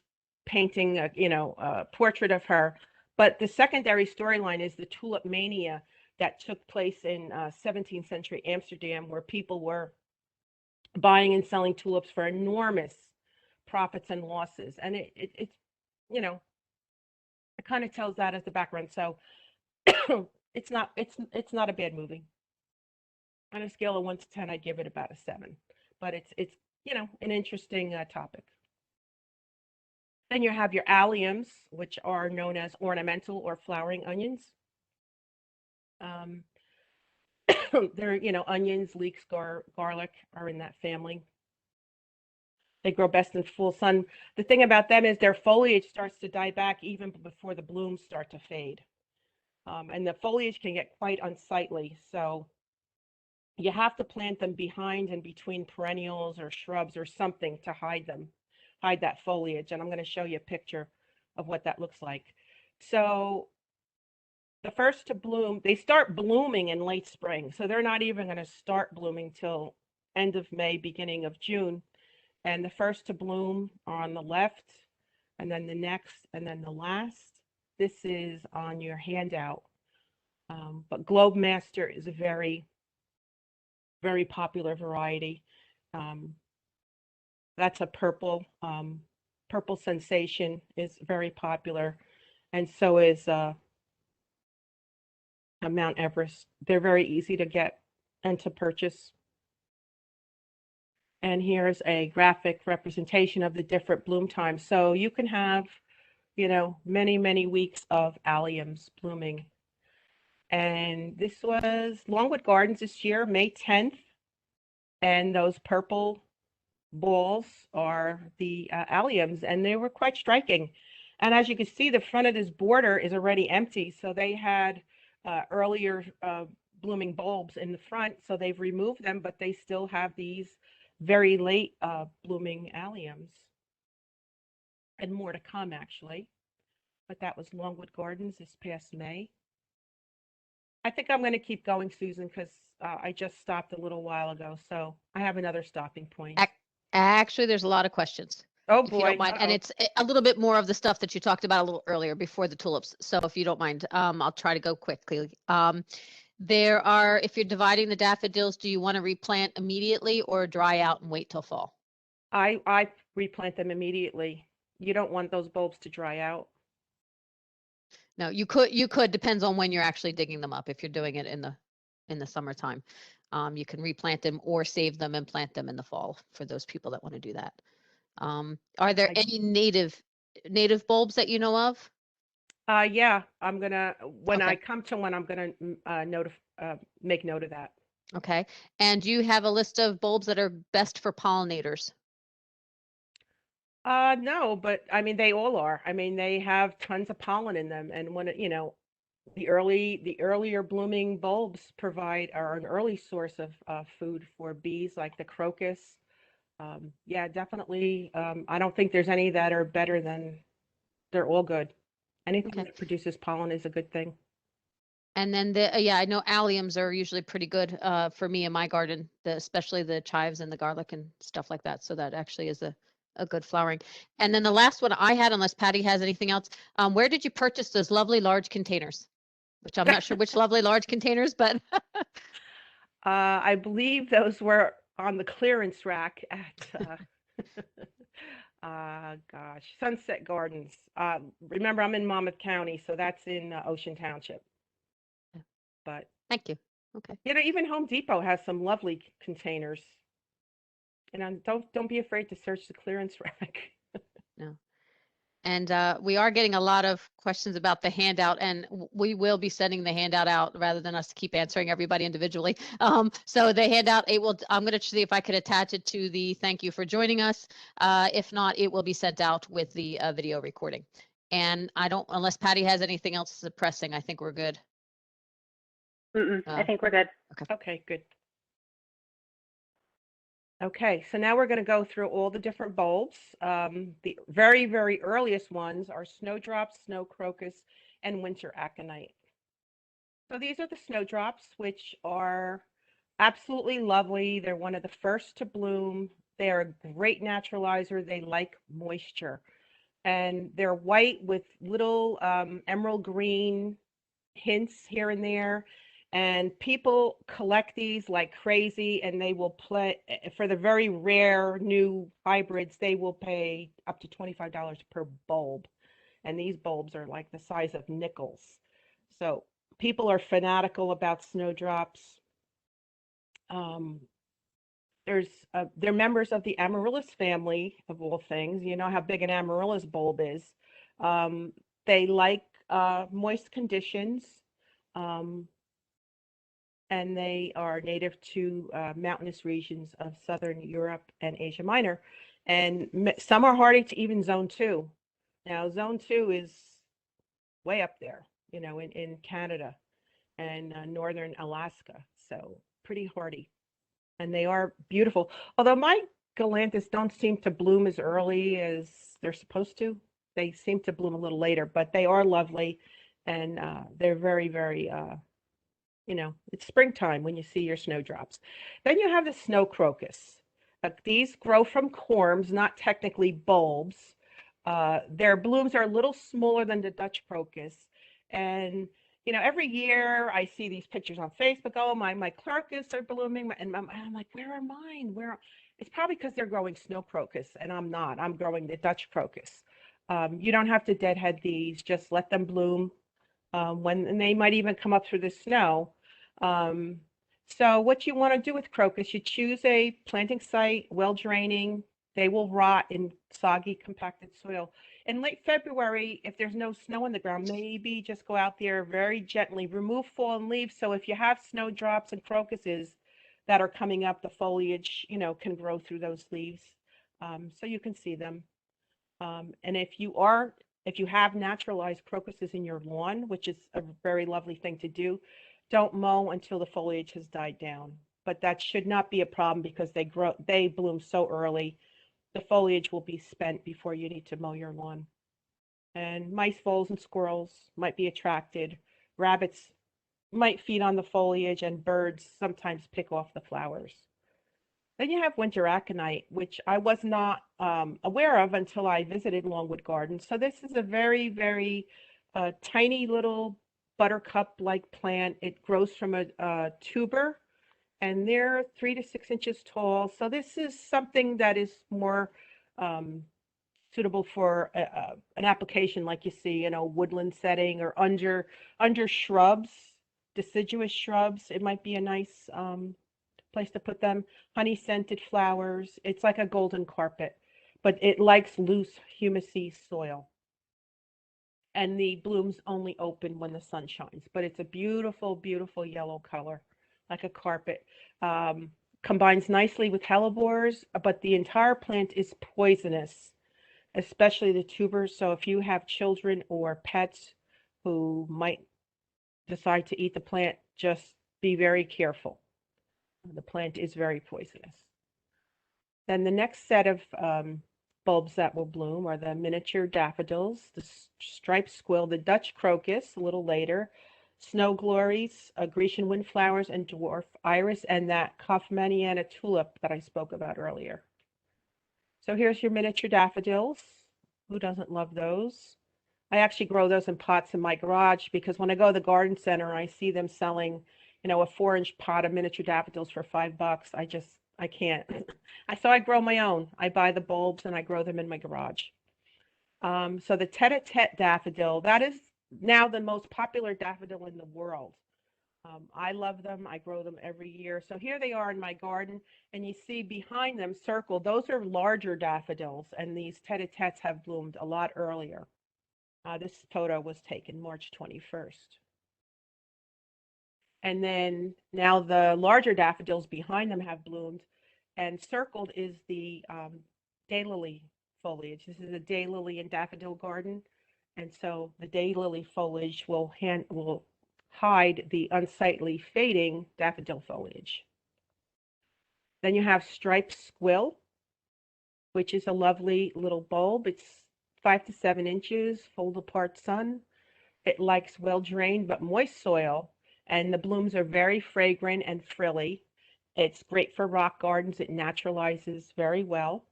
painting a portrait of her, but the secondary storyline is the tulip mania that took place in 17th century Amsterdam, where people were buying and selling tulips for enormous profits and losses. And it kind of tells that as the background. So it's not a bad movie. On a scale of 1 to 10, I'd give it about a 7. But it's an interesting topic. Then you have your alliums, which are known as ornamental or flowering onions. They're, onions, leeks, garlic are in that family. They grow best in full sun. The thing about them is their foliage starts to die back even before the blooms start to fade. And the foliage can get quite unsightly. So you have to plant them behind and between perennials or shrubs or something to hide that foliage. And I'm going to show you a picture of what that looks like. So the first to bloom, they start blooming in late spring. So they're not even going to start blooming till end of May, beginning of June. And the first to bloom are on the left, and then the next, and then the last. This is on your handout. But Globe Master is a very, very popular variety. That's a purple Purple Sensation is very popular, and so is Mount Everest. They're very easy to get and to purchase. And here's a graphic representation of the different bloom times. So you can have, many, many weeks of alliums blooming. And this was Longwood Gardens this year, May 10th. And those purple balls are the alliums, and they were quite striking. And as you can see, the front of this border is already empty. So they had earlier blooming bulbs in the front, so they've removed them, but they still have these very late blooming alliums. And more to come, actually. But that was Longwood Gardens this past May. I think I'm going to keep going, Susan, because I just stopped a little while ago, so I have another stopping point. Actually, there's a lot of questions. Oh If you boy. don't mind, and it's a little bit more of the stuff that you talked about a little earlier before the tulips. So if you don't mind, I'll try to go quickly. If you're dividing the daffodils, do you want to replant immediately or dry out and wait till fall? I replant them immediately. You don't want those bulbs to dry out. No, you could, depends on when you're actually digging them up. If you're doing it in the summertime, you can replant them or save them and plant them in the fall for those people that want to do that. Are there any native bulbs that you know of? Yeah, I'm gonna, when Okay. I come to one, I'm gonna make note of that. Okay. And do you have a list of bulbs that are best for pollinators? No, but I mean, they all are. I mean, they have tons of pollen in them. And when the earlier blooming bulbs are an early source of food for bees, like the crocus. Yeah, definitely. I don't think there's any that are better than, they're all good. Anything Okay. that produces pollen is a good thing. And then yeah, I know alliums are usually pretty good for me in my garden, especially the chives and the garlic and stuff like that. So that actually is a good flowering. And then the last one I had, unless Patty has anything else, where did you purchase those lovely large containers? Which I'm not sure which lovely large containers, but I believe those were on the clearance rack at gosh, Sunset Gardens. Remember, I'm in Monmouth County, so that's in Ocean Township. But thank you. Okay. even Home Depot has some lovely containers. And don't be afraid to search the clearance rack. No. And we are getting a lot of questions about the handout, and we will be sending the handout out rather than us keep answering everybody individually. So the handout, I'm going to see if I could attach it to the thank you for joining us. If not, it will be sent out with the video recording. And unless Patty has anything else pressing, I think we're good. I think we're good. Okay, good. Okay, so now we're going to go through all the different bulbs. The very, very earliest ones are snowdrops, snow crocus, and winter aconite. So these are the snowdrops, which are absolutely lovely. They're one of the first to bloom. They are a great naturalizer. They like moisture. And they're white with little emerald green hints here and there. And people collect these like crazy, and they will play for the very rare new hybrids. They will pay up to $25 per bulb, and these bulbs are like the size of nickels. So people are fanatical about snowdrops. They're members of the amaryllis family of all things. You know how big an amaryllis bulb is. They like moist conditions. And they are native to mountainous regions of Southern Europe and Asia Minor. And some are hardy to even zone 2. Now, zone 2 is way up there, in Canada and northern Alaska. So pretty hardy. And they are beautiful. Although my galanthus don't seem to bloom as early as they're supposed to. They seem to bloom a little later, but they are lovely. And they're very, very it's springtime when you see your snowdrops. Then you have the snow crocus. These grow from corms, not technically bulbs. Their blooms are a little smaller than the Dutch crocus. And every year I see these pictures on Facebook. Oh, my crocus are blooming, and I'm like, where are mine? Where? It's probably because they're growing snow crocus, and I'm not. I'm growing the Dutch crocus. You don't have to deadhead these; just let them bloom. And they might even come up through the snow. Um, so what you want to do with crocus, you choose a planting site, well draining. They will rot in soggy, compacted soil. In late February, if there's no snow on the ground, maybe just go out there very gently, remove fallen leaves. So if you have snowdrops and crocuses that are coming up, the foliage, can grow through those leaves. So you can see them. And if you have naturalized crocuses in your lawn, which is a very lovely thing to do, don't mow until the foliage has died down. But that should not be a problem because they bloom so early. The foliage will be spent before you need to mow your lawn. And mice, voles, and squirrels might be attracted. Rabbits might feed on the foliage, and birds sometimes pick off the flowers. Then you have winter aconite, which I was not aware of until I visited Longwood Gardens. So this is a very, very tiny little buttercup-like plant. It grows from a tuber, and they're 3 to 6 inches tall. So this is something that is more suitable for an application like you see in a woodland setting or under shrubs, deciduous shrubs. It might be a nice place to put them. Honey scented flowers. It's like a golden carpet, but it likes loose, humusy soil. And the blooms only open when the sun shines, but it's a beautiful, beautiful yellow color, like a carpet. Combines nicely with hellebores, but the entire plant is poisonous, especially the tubers. So if you have children or pets who might decide to eat the plant, just be very careful. The plant is very poisonous. Then the next set of bulbs that will bloom are the miniature daffodils, the striped squill, the Dutch crocus a little later, snow glories, Grecian windflowers, and dwarf iris, and that Kaufmanniana tulip that I spoke about earlier. So here's your miniature daffodils. Who doesn't love those? I actually grow those in pots in my garage because when I go to the garden center, I see them selling, a 4-inch pot of miniature daffodils for $5. I can't. So I grow my own. I buy the bulbs and I grow them in my garage. So the tete-a-tete daffodil, that is now the most popular daffodil in the world. I love them. I grow them every year. So here they are in my garden, and you see behind them circled, those are larger daffodils, and these tete-a-tetes have bloomed a lot earlier. This photo was taken March 21st. And then now the larger daffodils behind them have bloomed, and circled is the daylily foliage. This is a daylily and daffodil garden, and so the daylily foliage will hide the unsightly fading daffodil foliage. Then you have striped squill, which is a lovely little bulb. It's 5 to 7 inches, fold apart sun. It likes well-drained but moist soil, and the blooms are very fragrant and frilly. It's great for rock gardens. It naturalizes very well.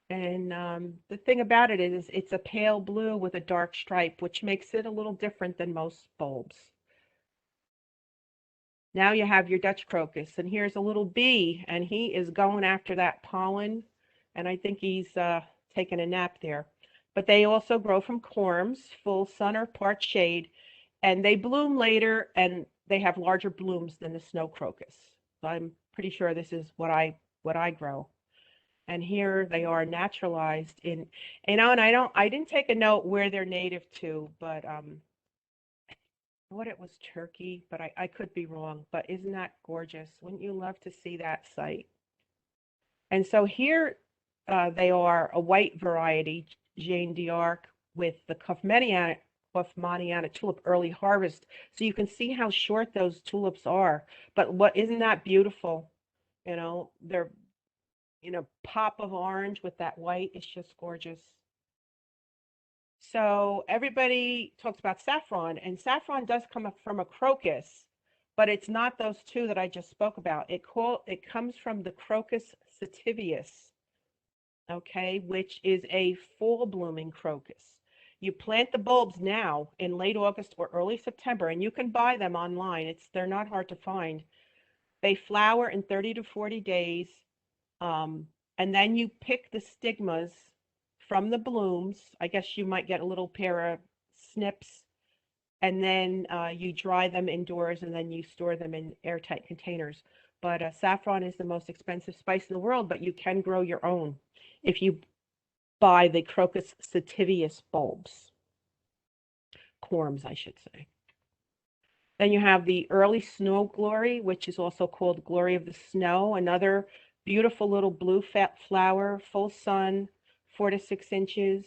And the thing about it is it's a pale blue with a dark stripe, which makes it a little different than most bulbs. Now you have your Dutch crocus, and here's a little bee, and he is going after that pollen, and I think he's taking a nap there. But they also grow from corms, full sun or part shade, and they bloom later, and they have larger blooms than the snow crocus. So I'm pretty sure this is what I grow. And here they are naturalized in, and I didn't take a note where they're native to, but what it was Turkey, but I could be wrong. But isn't that gorgeous? Wouldn't you love to see that site? And so here they are a white variety, Jane d'Arc, with the Kaufmanniana tulip early harvest. So you can see how short those tulips are. But isn't that beautiful? They're, pop of orange with that white. It's just gorgeous. So everybody talks about saffron, and saffron does come from a crocus, but it's not those two that I just spoke about. It comes from the Crocus sativus, okay, which is a full blooming crocus. You plant the bulbs now in late August or early September, and you can buy them online. They're not hard to find. They flower in 30 to 40 days. And then you pick the stigmas from the blooms. I guess you might get a little pair of snips, and then you dry them indoors, and then you store them in airtight containers. But saffron is the most expensive spice in the world, but you can grow your own if you buy the Crocus sativus bulbs, corms, I should say. Then you have the early snow glory, which is also called glory of the snow, another beautiful little blue fat flower, full sun, 4 to 6 inches,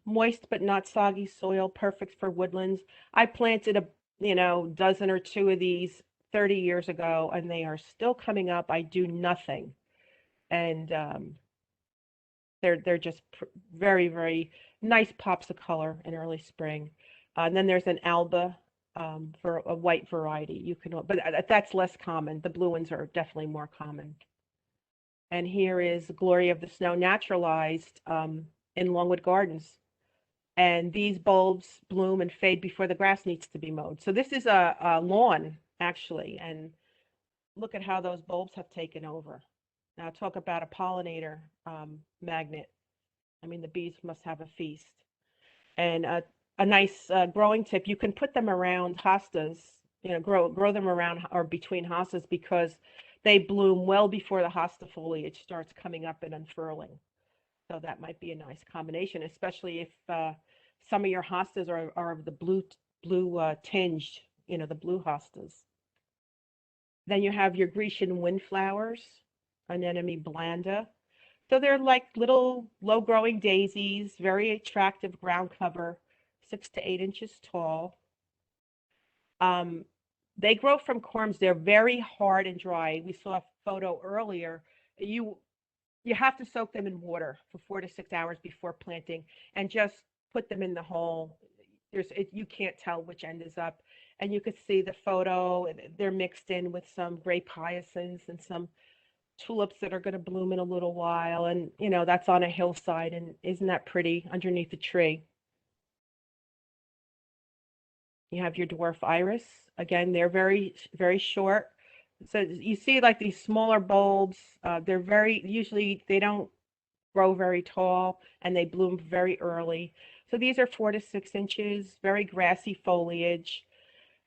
moist but not soggy soil, perfect for woodlands. I planted a dozen or two of these 30 years ago, and they are still coming up. I do nothing, and they're just very, very nice pops of color in early spring. And then there's an alba for a white variety. You can, but that's less common. The blue ones are definitely more common. And here is Glory of the Snow naturalized in Longwood Gardens. And these bulbs bloom and fade before the grass needs to be mowed. So this is a lawn, actually. And look at how those bulbs have taken over. Now talk about a pollinator magnet. I mean, the bees must have a feast. And a nice growing tip, you can put them around hostas, grow them around or between hostas, because they bloom well before the hosta foliage starts coming up and unfurling. So that might be a nice combination, especially if some of your hostas are of the blue tinged, the blue hostas. Then you have your Grecian windflowers, Anemone blanda. So they're like little low-growing daisies, very attractive ground cover, 6 to 8 inches tall. They grow from corms. They're very hard and dry. We saw a photo earlier. You have to soak them in water for 4 to 6 hours before planting, and just put them in the hole. You can't tell which end is up. And you could see the photo. They're mixed in with some grape hyacinths and some tulips that are going to bloom in a little while. And, that's on a hillside. And isn't that pretty underneath the tree? You have your dwarf iris. Again, they're very, very short. So you see like these smaller bulbs. Usually they don't grow very tall, and they bloom very early. So these are 4 to 6 inches, very grassy foliage.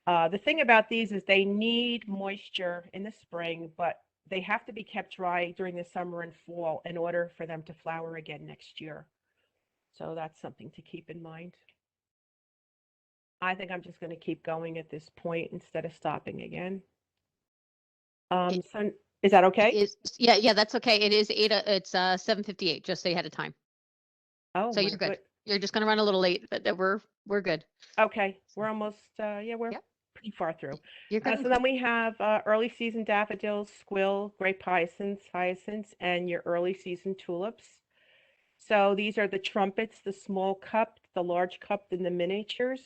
The thing about these is they need moisture in the spring, but they have to be kept dry during the summer and fall in order for them to flower again next year. So that's something to keep in mind. I think I'm just going to keep going at this point instead of stopping again. So is that okay? Yeah, that's okay. It's 7:58, just so you had a time. Oh, so you're good. You're just going to run a little late, but we're good. Okay, we're almost we're pretty far through. You're good. So then we have early season daffodils, squill, grape hyacinths, and your early season tulips. So these are the trumpets, the small cup, the large cup, and the miniatures.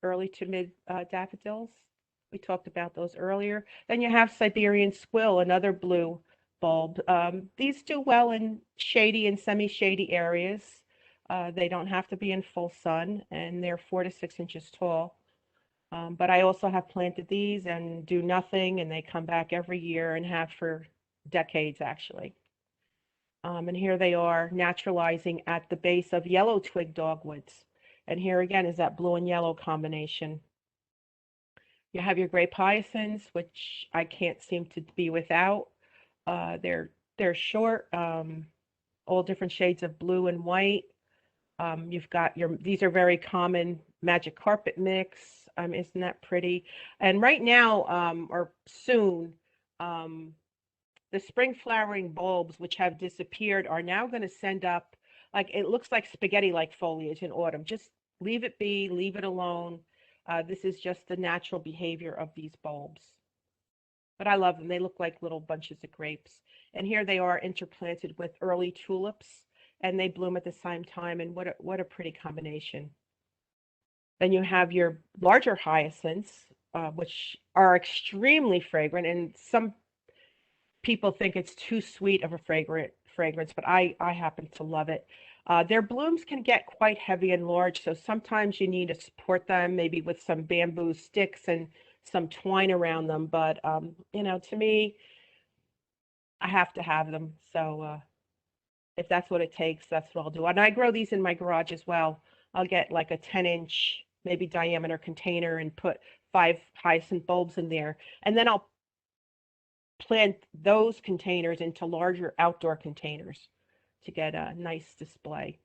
Early to mid daffodils. We talked about those earlier. Then you have Siberian squill, another blue bulb. These do well in shady and semi-shady areas. They don't have to be in full sun, and they're 4 to 6 inches tall. But I also have planted these and do nothing, and they come back every year and have for decades, actually. And here they are naturalizing at the base of yellow twig dogwoods. And here again is that blue and yellow combination. You have your grape hyacinths, which I can't seem to be without. They're short, all different shades of blue and white. You've got these are very common magic carpet mix. Isn't that pretty? And right now, or soon, the spring flowering bulbs, which have disappeared, are now going to send up, it looks like spaghetti-like foliage in autumn. Just leave it be, leave it alone. This is just the natural behavior of these bulbs. But I love them. They look like little bunches of grapes. And here they are interplanted with early tulips, and they bloom at the same time. And what a pretty combination. Then you have your larger hyacinths, which are extremely fragrant, and some people think it's too sweet of a fragrance, but I happen to love it. Their blooms can get quite heavy and large, so sometimes you need to support them, maybe with some bamboo sticks and some twine around them. But to me, I have to have them. So if that's what it takes, that's what I'll do. And I grow these in my garage as well. I'll get like a 10-inch, maybe diameter container and put 5 hyacinth bulbs in there. And then I'll plant those containers into larger outdoor containers to get a nice display.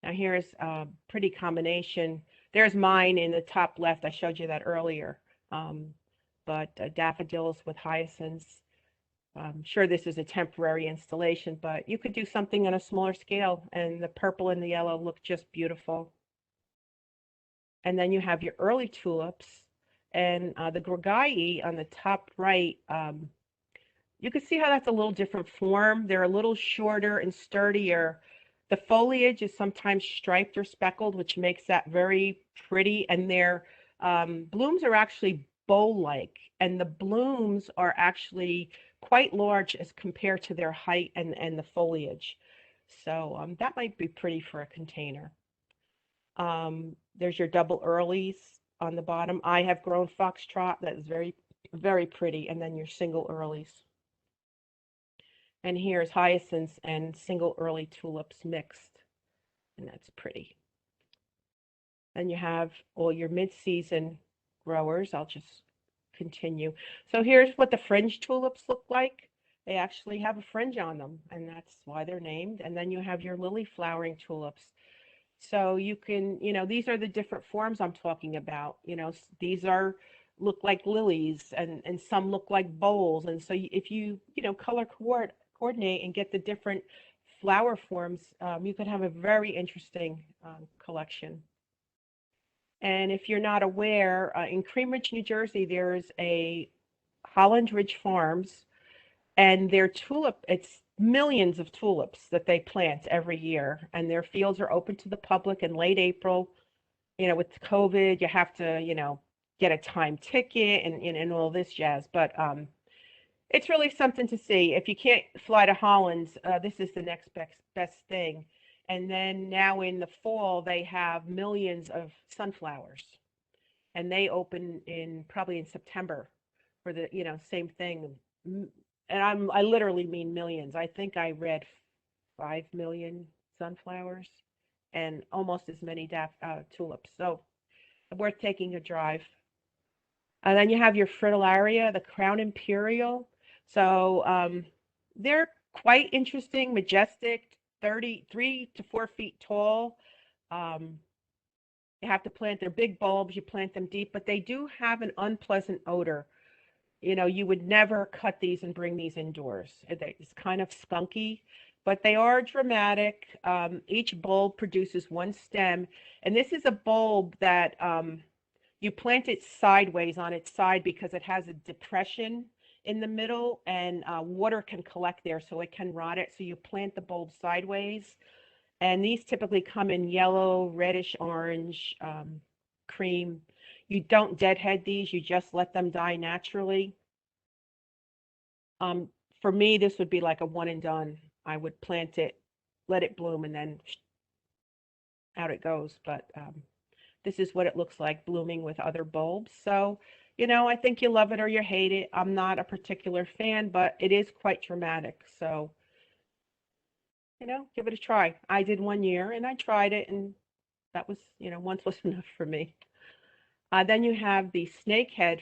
Now here's a pretty combination. There's mine in the top left. I showed you that earlier. But daffodils with hyacinths. I'm sure this is a temporary installation, but you could do something on a smaller scale, and the purple and the yellow look just beautiful. And then you have your early tulips, and the requirea on the top right. You can see how that's a little different form. They're a little shorter and sturdier. The foliage is sometimes striped or speckled, which makes that very pretty. And their blooms are actually bow-like, and the blooms are actually quite large as compared to their height and the foliage. So that might be pretty for a container. There's your double earlies on the bottom. I have grown foxtrot. That is very, very pretty. And then your single earlies. And here's hyacinths and single early tulips mixed. And that's pretty. Then you have all your mid-season growers. I'll just continue. So here's what the fringe tulips look like. They actually have a fringe on them, and that's why they're named. And then you have your lily flowering tulips. So you can, these are the different forms I'm talking about. These look like lilies, and some look like bowls. And so if you, color coordinate and get the different flower forms, you could have a very interesting collection. And if you're not aware, in Cream Ridge, New Jersey, there's a Holland Ridge Farms, and their it's millions of tulips that they plant every year, and their fields are open to the public in late April. With COVID, you have to, get a time ticket and all this jazz. But it's really something to see. If you can't fly to Holland, this is the next best thing. And then now in the fall, they have millions of sunflowers, and they open probably in September for the, same thing. And I literally mean millions. I think I read 5 million sunflowers and almost as many tulips. So worth taking a drive. And then you have your fritillaria, the crown imperial. So they're quite interesting, majestic, 3 to 4 feet tall. You have to plant their big bulbs. You plant them deep, but they do have an unpleasant odor. You would never cut these and bring these indoors. It's kind of skunky, but they are dramatic. Each bulb produces 1 stem, and this is a bulb that you plant it sideways on its side because it has a depression in the middle, and water can collect there, so it can rot it. So you plant the bulb sideways, and these typically come in yellow, reddish, orange, cream. You don't deadhead these, you just let them die naturally. For me, this would be like a one and done. I would plant it, let it bloom, and then out it goes. But this is what it looks like blooming with other bulbs. So, I think you love it or you hate it. I'm not a particular fan, but it is quite dramatic. So, give it a try. I did 1 year and I tried it, and that was, once was enough for me. Then you have the snakehead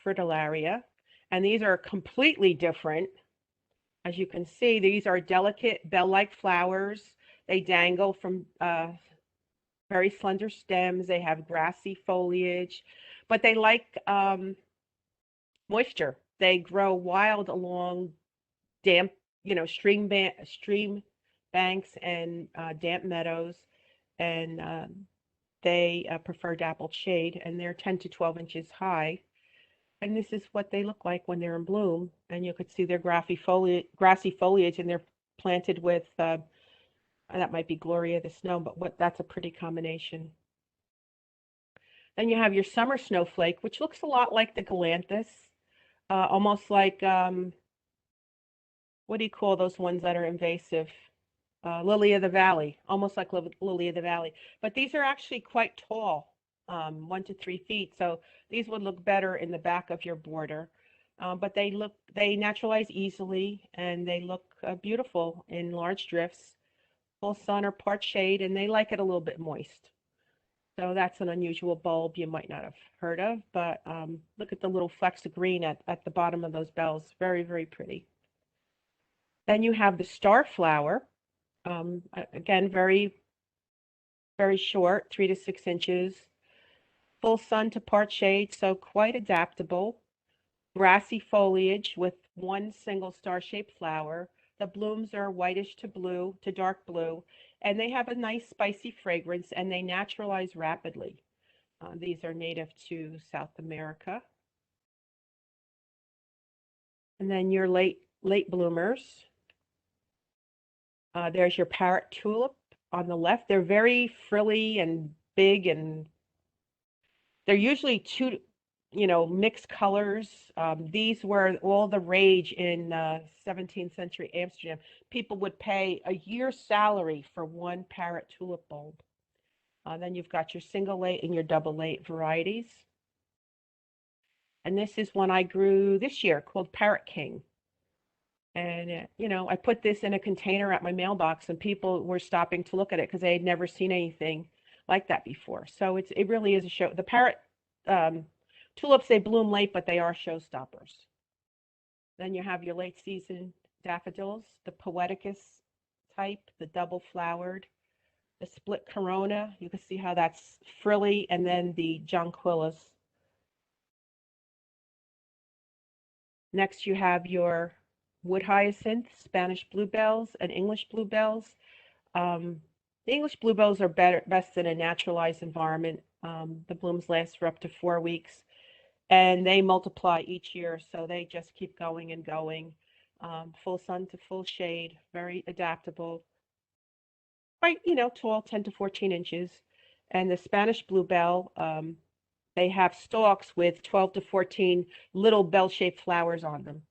fritillaria, and these are completely different. As you can see, these are delicate bell-like flowers. They dangle from very slender stems. They have grassy foliage, but they like moisture. They grow wild along damp, stream banks and damp meadows, and they prefer dappled shade, and they're 10 to 12 inches high. And this is what they look like when they're in bloom. And you could see their grassy foliage, and they're planted with, that might be Gloria the Snow, but that's a pretty combination. Then you have your summer snowflake, which looks a lot like the galanthus, almost like, what do you call those ones that are invasive? lily of the valley, almost like lily of the valley. But these are actually quite tall, 1 to 3 feet. So these would look better in the back of your border. But they naturalize easily, and they look beautiful in large drifts, full sun or part shade, and they like it a little bit moist. So that's an unusual bulb you might not have heard of, but look at the little flecks of green at the bottom of those bells. Very, very pretty. Then you have the star flower. Again, very, very short, 3 to 6 inches. Full sun to part shade, so quite adaptable. Grassy foliage with one single star-shaped flower. The blooms are whitish to blue to dark blue, and they have a nice spicy fragrance, and they naturalize rapidly. These are native to South America. And then your late bloomers. There's your parrot tulip on the left. They're very frilly and big, and they're usually mixed colors. These were all the rage in 17th century Amsterdam. People would pay a year's salary for one parrot tulip bulb. Then you've got your single late and your double late varieties. And this is one I grew this year called Parrot King. And, I put this in a container at my mailbox, and people were stopping to look at it because they had never seen anything like that before. So it really is a show. The parrot tulips, they bloom late, but they are showstoppers. Then you have your late season daffodils, the poeticus type, the double flowered, the split corona. You can see how that's frilly, and then the jonquillas. Next, you have your wood hyacinth, Spanish bluebells, and English bluebells. The English bluebells are best in a naturalized environment. The blooms last for up to 4 weeks, and they multiply each year, so they just keep going and going. Full sun to full shade, very adaptable. Quite, tall, 10 to 14 inches. And the Spanish bluebell, they have stalks with 12 to 14 little bell-shaped flowers on them.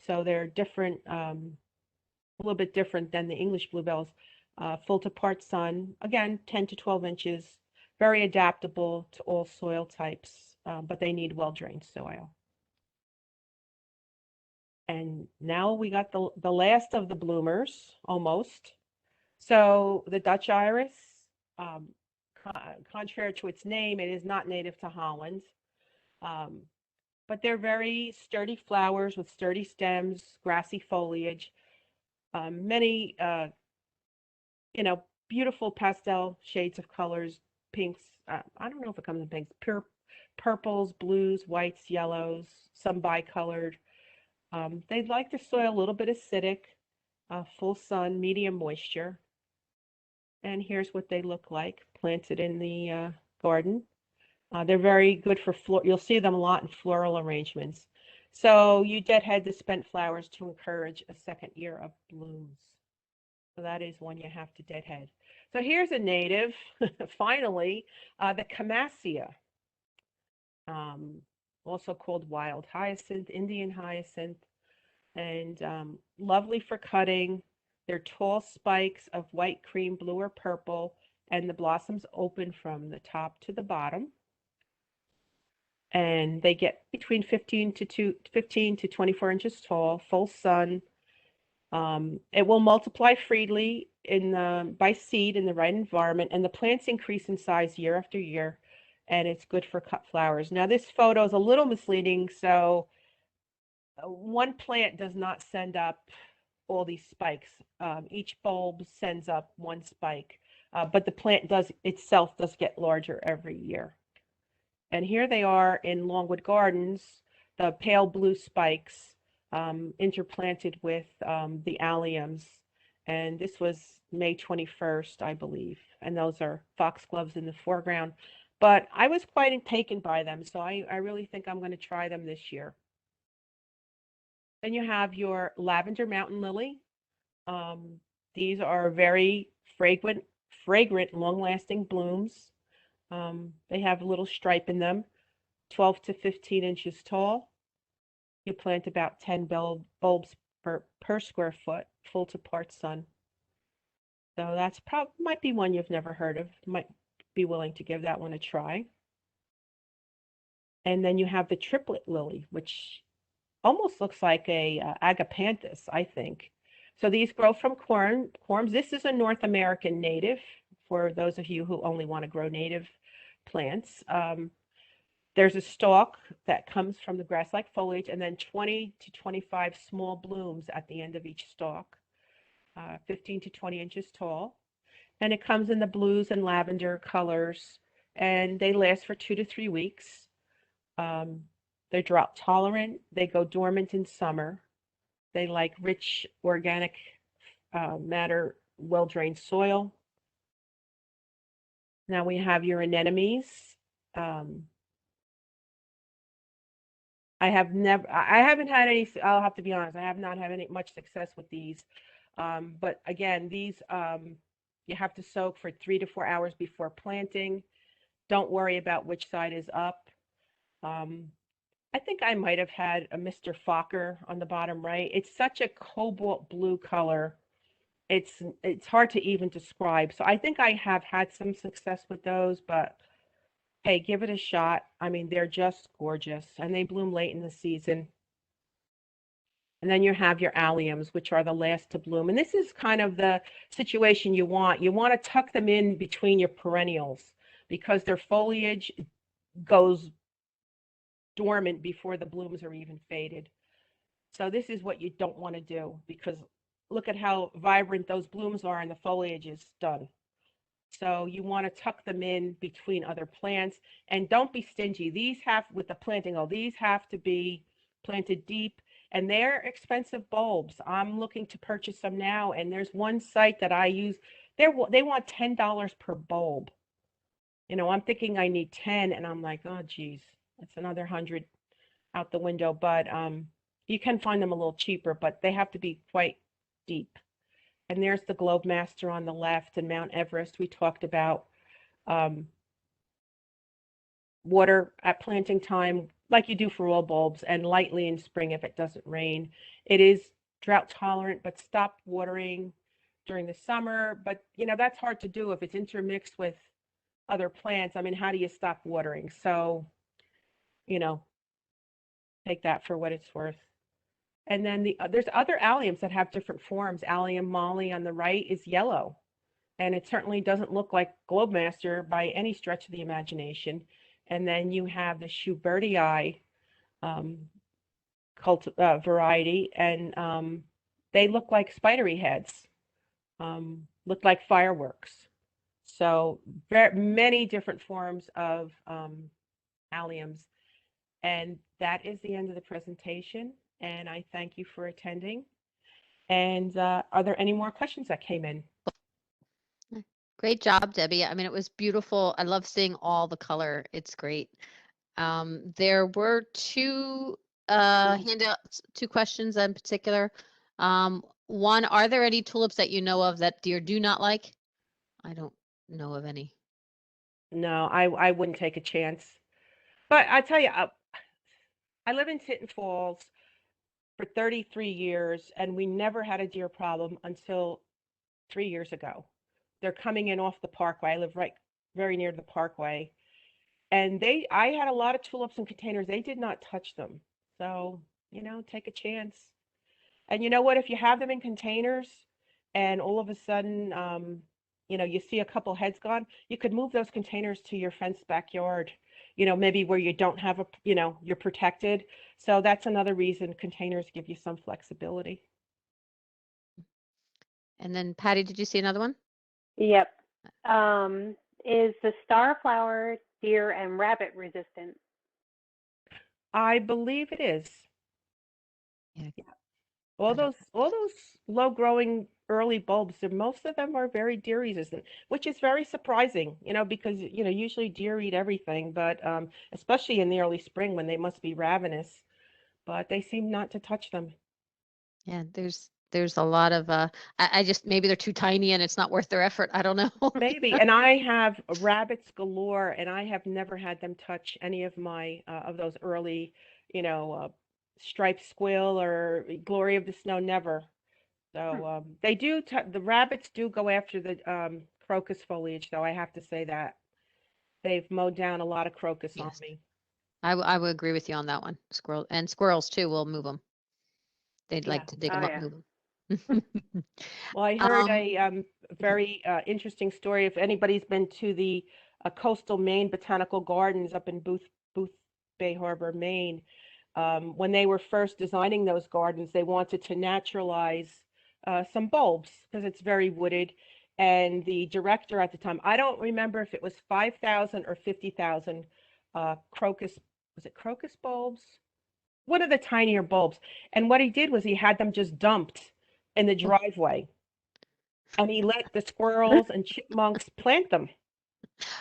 So they're different, a little bit different than the English bluebells. Full to part sun, again, 10 to 12 inches, very adaptable to all soil types, but they need well-drained soil. And now we got the last of the bloomers, almost. So the Dutch iris, contrary to its name, it is not native to Holland. But they're very sturdy flowers with sturdy stems, grassy foliage, many, beautiful pastel shades of colors, pinks. I don't know if it comes in pinks, pure purples, blues, whites, yellows, some bicolored. They'd like the soil a little bit acidic, full sun, medium moisture. And here's what they look like planted in the garden. They're very good for you'll see them a lot in floral arrangements. So you deadhead the spent flowers to encourage a second year of blooms. So that is one you have to deadhead. So here's a native, finally, the Camassia, also called wild hyacinth, Indian hyacinth, and lovely for cutting. They're tall spikes of white, cream, blue, or purple, and the blossoms open from the top to the bottom. And they get between 15 to 24 inches tall, full sun. It will multiply freely by seed in the right environment, and the plants increase in size year after year, and it's good for cut flowers. Now, this photo is a little misleading, so one plant does not send up all these spikes. Each bulb sends up one spike, but the plant itself does get larger every year. And here they are in Longwood Gardens, the pale blue spikes interplanted with the alliums. And this was May 21st, I believe. And those are foxgloves in the foreground. But I was quite taken by them, so I really think I'm going to try them this year. Then you have your lavender mountain lily. These are very fragrant, long-lasting blooms. They have a little stripe in them, 12 to 15 inches tall. You plant about 10 bulbs per square foot, full to part sun. So that's might be one you've never heard of. Might be willing to give that one a try. And then you have the triplet lily, which almost looks like a agapanthus, I think. So these grow from corms. This is a North American native for those of you who only want to grow native plants. There's a stalk that comes from the grass-like foliage, and then 20 to 25 small blooms at the end of each stalk, 15 to 20 inches tall. And it comes in the blues and lavender colors, and they last for 2 to 3 weeks. They're drought tolerant. They go dormant in summer. They like rich organic matter, well-drained soil. Now we have your anemones. I haven't had any, I'll have to be honest, I have not had any much success with these. But again, these you have to soak for 3 to 4 hours before planting. Don't worry about which side is up. I think I might have had a Mr. Fokker on the bottom right. It's such a cobalt blue color. It's hard to even describe. So I think I have had some success with those, but hey, give it a shot. I mean, they're just gorgeous, and they bloom late in the season. And then you have your alliums, which are the last to bloom. And this is kind of the situation you want. You want to tuck them in between your perennials because their foliage goes dormant before the blooms are even faded. So this is what you don't want to do because look at how vibrant those blooms are and the foliage is done. So you want to tuck them in between other plants and don't be stingy. These have, with the planting, these have to be planted deep and they're expensive bulbs. I'm looking to purchase some now and there's one site that I use. They want $10 per bulb. You know, I'm thinking I need 10 and I'm like, oh, geez, that's another 100 out the window. But you can find them a little cheaper, but they have to be quite deep. And there's the Globe Master on the left and Mount Everest. We talked about water at planting time, like you do for all bulbs, and lightly in spring if it doesn't rain. It is drought tolerant, but stop watering during the summer. But, you know, that's hard to do if it's intermixed with other plants. I mean, how do you stop watering? So, you know, take that for what it's worth. And then there's other alliums that have different forms. Allium molly on the right is yellow, and it certainly doesn't look like Globemaster by any stretch of the imagination. And then you have the Schubertii variety, and they look like spidery heads, look like fireworks. So very many different forms of alliums. And that is the end of the presentation. And I thank you for attending. And are there any more questions that came in? Great job, Debbie. I mean, it was beautiful. I love seeing all the color. It's great. There were two handouts, two questions in particular. One, are there any tulips that you know of that deer do not like? I don't know of any. No, I wouldn't take a chance. But I tell you, I live in Tinton Falls for 33 years, and we never had a deer problem until 3 years ago. They're coming in off the parkway. I live right very near the parkway. And I had a lot of tulips in containers. They did not touch them. So, you know, take a chance. And you know what? If you have them in containers and all of a sudden, you know, you see a couple heads gone, you could move those containers to your fenced backyard, you know, maybe where you don't have a, you know, you're protected. So that's another reason containers give you some flexibility. And then Patty, did you see another one? Yep. Is the starflower deer and rabbit resistant? I believe it is. Yeah. All those low growing early bulbs, most of them are very deer resistant, which is very surprising, you know, because you know usually deer eat everything, but especially in the early spring when they must be ravenous, but they seem not to touch them. Yeah, there's a lot of I just maybe they're too tiny and it's not worth their effort. I don't know. Maybe. And I have rabbits galore, and I have never had them touch any of my of those early, you know, striped squill or glory of the snow, never. So they do, the rabbits do go after the crocus foliage, though, I have to say that. They've mowed down a lot of crocus on Yes. me. I would agree with you on that one. Squirrels too will move them. They'd like Yeah. to dig Oh, them up, yeah. move them. Well, I heard Um, a very interesting story. If anybody's been to the coastal Maine Botanical Gardens up in Booth Bay Harbor, Maine, when they were first designing those gardens, they wanted to naturalize some bulbs because it's very wooded. And the director at the time, I don't remember if it was 5,000 or 50,000 crocus, was it crocus bulbs? One of the tinier bulbs. And what he did was he had them just dumped in the driveway, and he let the squirrels and chipmunks plant them.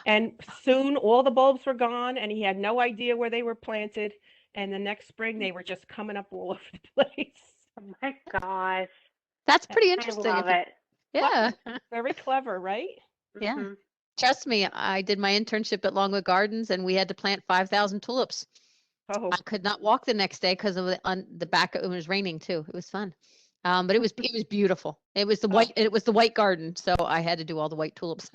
And soon all the bulbs were gone, and he had no idea where they were planted. And the next spring, they were just coming up all over the place. Oh my gosh. that's pretty I interesting. love it. Yeah, Very clever, right? yeah. Mhm. Trust me, I did my internship at Longwood Gardens, and we had to plant 5,000 tulips. Oh, I could not walk the next day because of on the back. It was raining too. It was fun, but it was beautiful. It was the oh, white garden, so I had to do all the white tulips.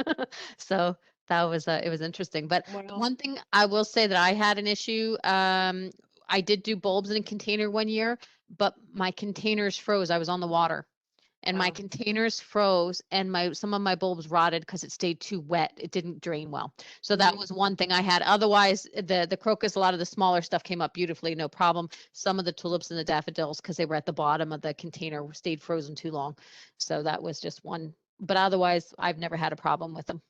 So that was it was interesting. But the well, one thing I will say that I had an issue. I did do bulbs in a container one year, but my containers froze. I was on the water, and my oh, containers froze, and some of my bulbs rotted because it stayed too wet. It didn't drain well. So that mhm. was one thing I had. Otherwise, the crocus, a lot of the smaller stuff came up beautifully, no problem. Some of the tulips and the daffodils, because they were at the bottom of the container, stayed frozen too long. So that was just one. But otherwise, I've never had a problem with them.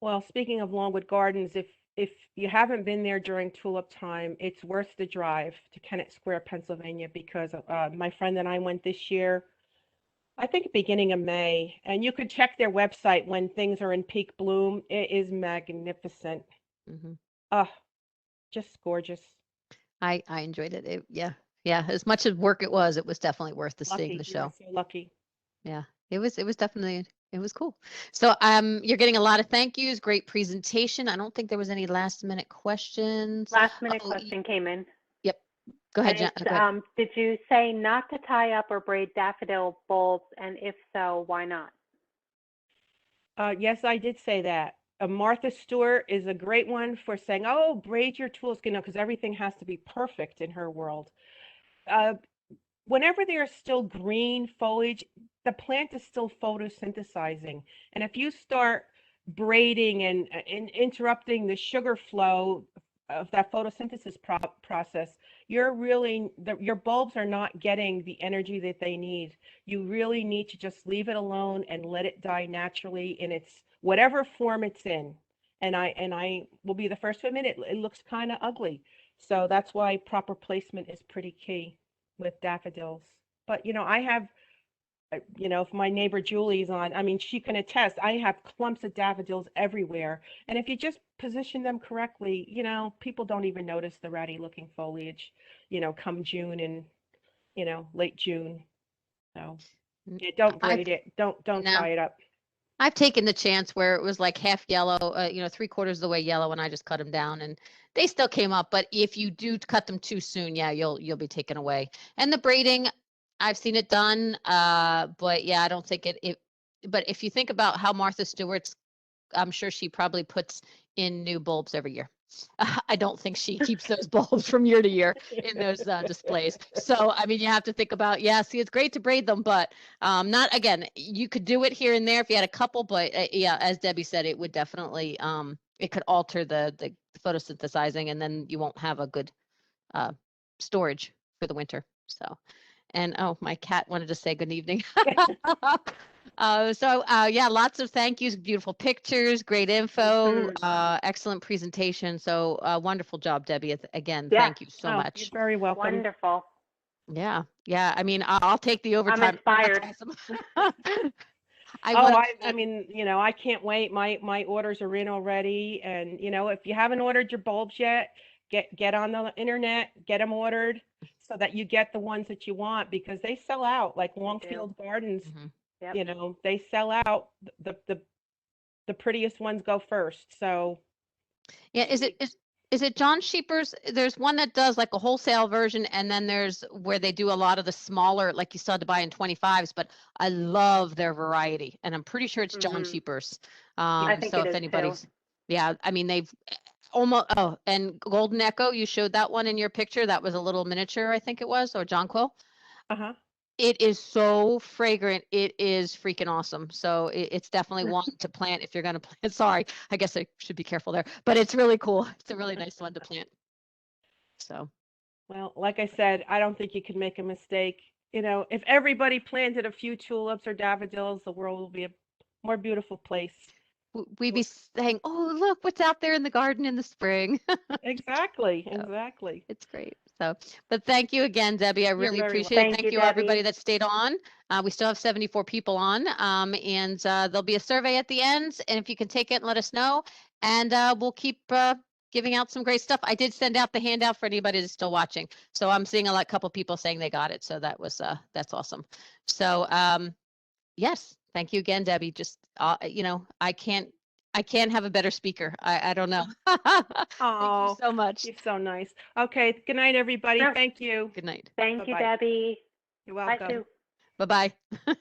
Well, speaking of Longwood Gardens, if you haven't been there during tulip time, it's worth the drive to Kennett Square, Pennsylvania, because my friend and I went this year. I think beginning of May, and you could check their website when things are in peak bloom. It is magnificent. Hmm. Oh, just gorgeous. I enjoyed it. Yeah, yeah. As much as work it was definitely worth the seeing Lucky. the You were show. so lucky. Yeah, it was definitely it was cool. So you're getting a lot of thank yous, great presentation. I don't think there was any last minute questions. Last minute Oh, question came in. yep. Go And ahead, Jen. it's, Go ahead. did you say not to tie up or braid daffodil bulbs? And if so, why not? Yes, I did say that. Martha Stewart is a great one for saying, "Oh, braid your tools," because everything has to be perfect in her world. Uh, Whenever there's still green foliage, the plant is still photosynthesizing. And if you start braiding and interrupting the sugar flow of that photosynthesis process, your bulbs are not getting the energy that they need. You really need to just leave it alone and let it die naturally in its whatever form it's in. And I will be the first to admit it looks kind of ugly. So that's why proper placement is pretty key with daffodils. But I have, if my neighbor Julie's on, I mean, she can attest, I have clumps of daffodils everywhere. And if you just position them correctly, people don't even notice the ratty looking foliage, come June and, late June. So N- yeah, don't I've braid it. Don't no, tie it up. I've taken the chance where it was like half yellow, 3/4 of the way yellow, and I just cut them down, and they still came up. But if you do cut them too soon, yeah, you'll be taken away. And the braiding, I've seen it done, but yeah, I don't think it. But if you think about how Martha Stewart's, I'm sure she probably puts in new bulbs every year. I don't think she keeps those bulbs from year to year in those displays. So, I mean, you have to think about, yeah, see, it's great to braid them, but not again, you could do it here and there if you had a couple, but yeah, as Debbie said, it would definitely, it could alter the photosynthesizing, and then you won't have a good uh, storage for the winter. So, and oh, my cat wanted to say good evening. Yeah, lots of thank yous, beautiful pictures, great info, Mhm. excellent presentation. So wonderful job, Debbie. Again, Yeah, thank you so Oh, you're much. very welcome. wonderful. Yeah, yeah. I mean, I'll take the I'm overtime. inspired. That's awesome. I Oh, want I mean, I can't wait. My orders are in already, and if you haven't ordered your bulbs yet, get on the internet, get them ordered so that you get the ones that you want because they sell out. Like They do. Longfield Gardens, Mhm. Yep. they sell out. The prettiest ones go first. So Yeah, is it is Is it John Sheepers? There's one that does like a wholesale version, and then there's where they do a lot of the smaller, like you saw to buy in 25s, but I love their variety, and I'm pretty sure it's John Sheepers. I think So it if is anybody's, too. yeah, I mean, they've almost, oh, and Golden Echo, you showed that one in your picture. That was a little miniature, I think it was, or Jonquil. Uh-huh. It is so fragrant. It is freaking awesome. So it's definitely one to plant if you're going to plant. Sorry, I guess I should be careful there, but it's really cool. It's a really nice one to plant. So, Well, like I said, I don't think you can make a mistake. You know, if everybody planted a few tulips or daffodils, the world will be a more beautiful place. we'd be saying, "Oh, look what's out there in the garden in the spring." Exactly, So, exactly. it's great. So, but thank you again, Debbie. I really very appreciate it. welcome. Thank Thank you, you, everybody Debbie. that stayed on. We still have 74 people on, and there'll be a survey at the end. And if you can take it and let us know, and we'll keep giving out some great stuff. I did send out the handout for anybody that's still watching. So I'm seeing a couple people saying they got it. So that was that's awesome. So yes, thank you again, Debbie. Just you know, I can't have a better speaker. I don't know. Thank you Oh, so much. you're so nice. Okay, good night, everybody. No. Thank you. Good night. Thank you, Bye-bye. Debbie. You're Bye, welcome. Sue. Bye bye.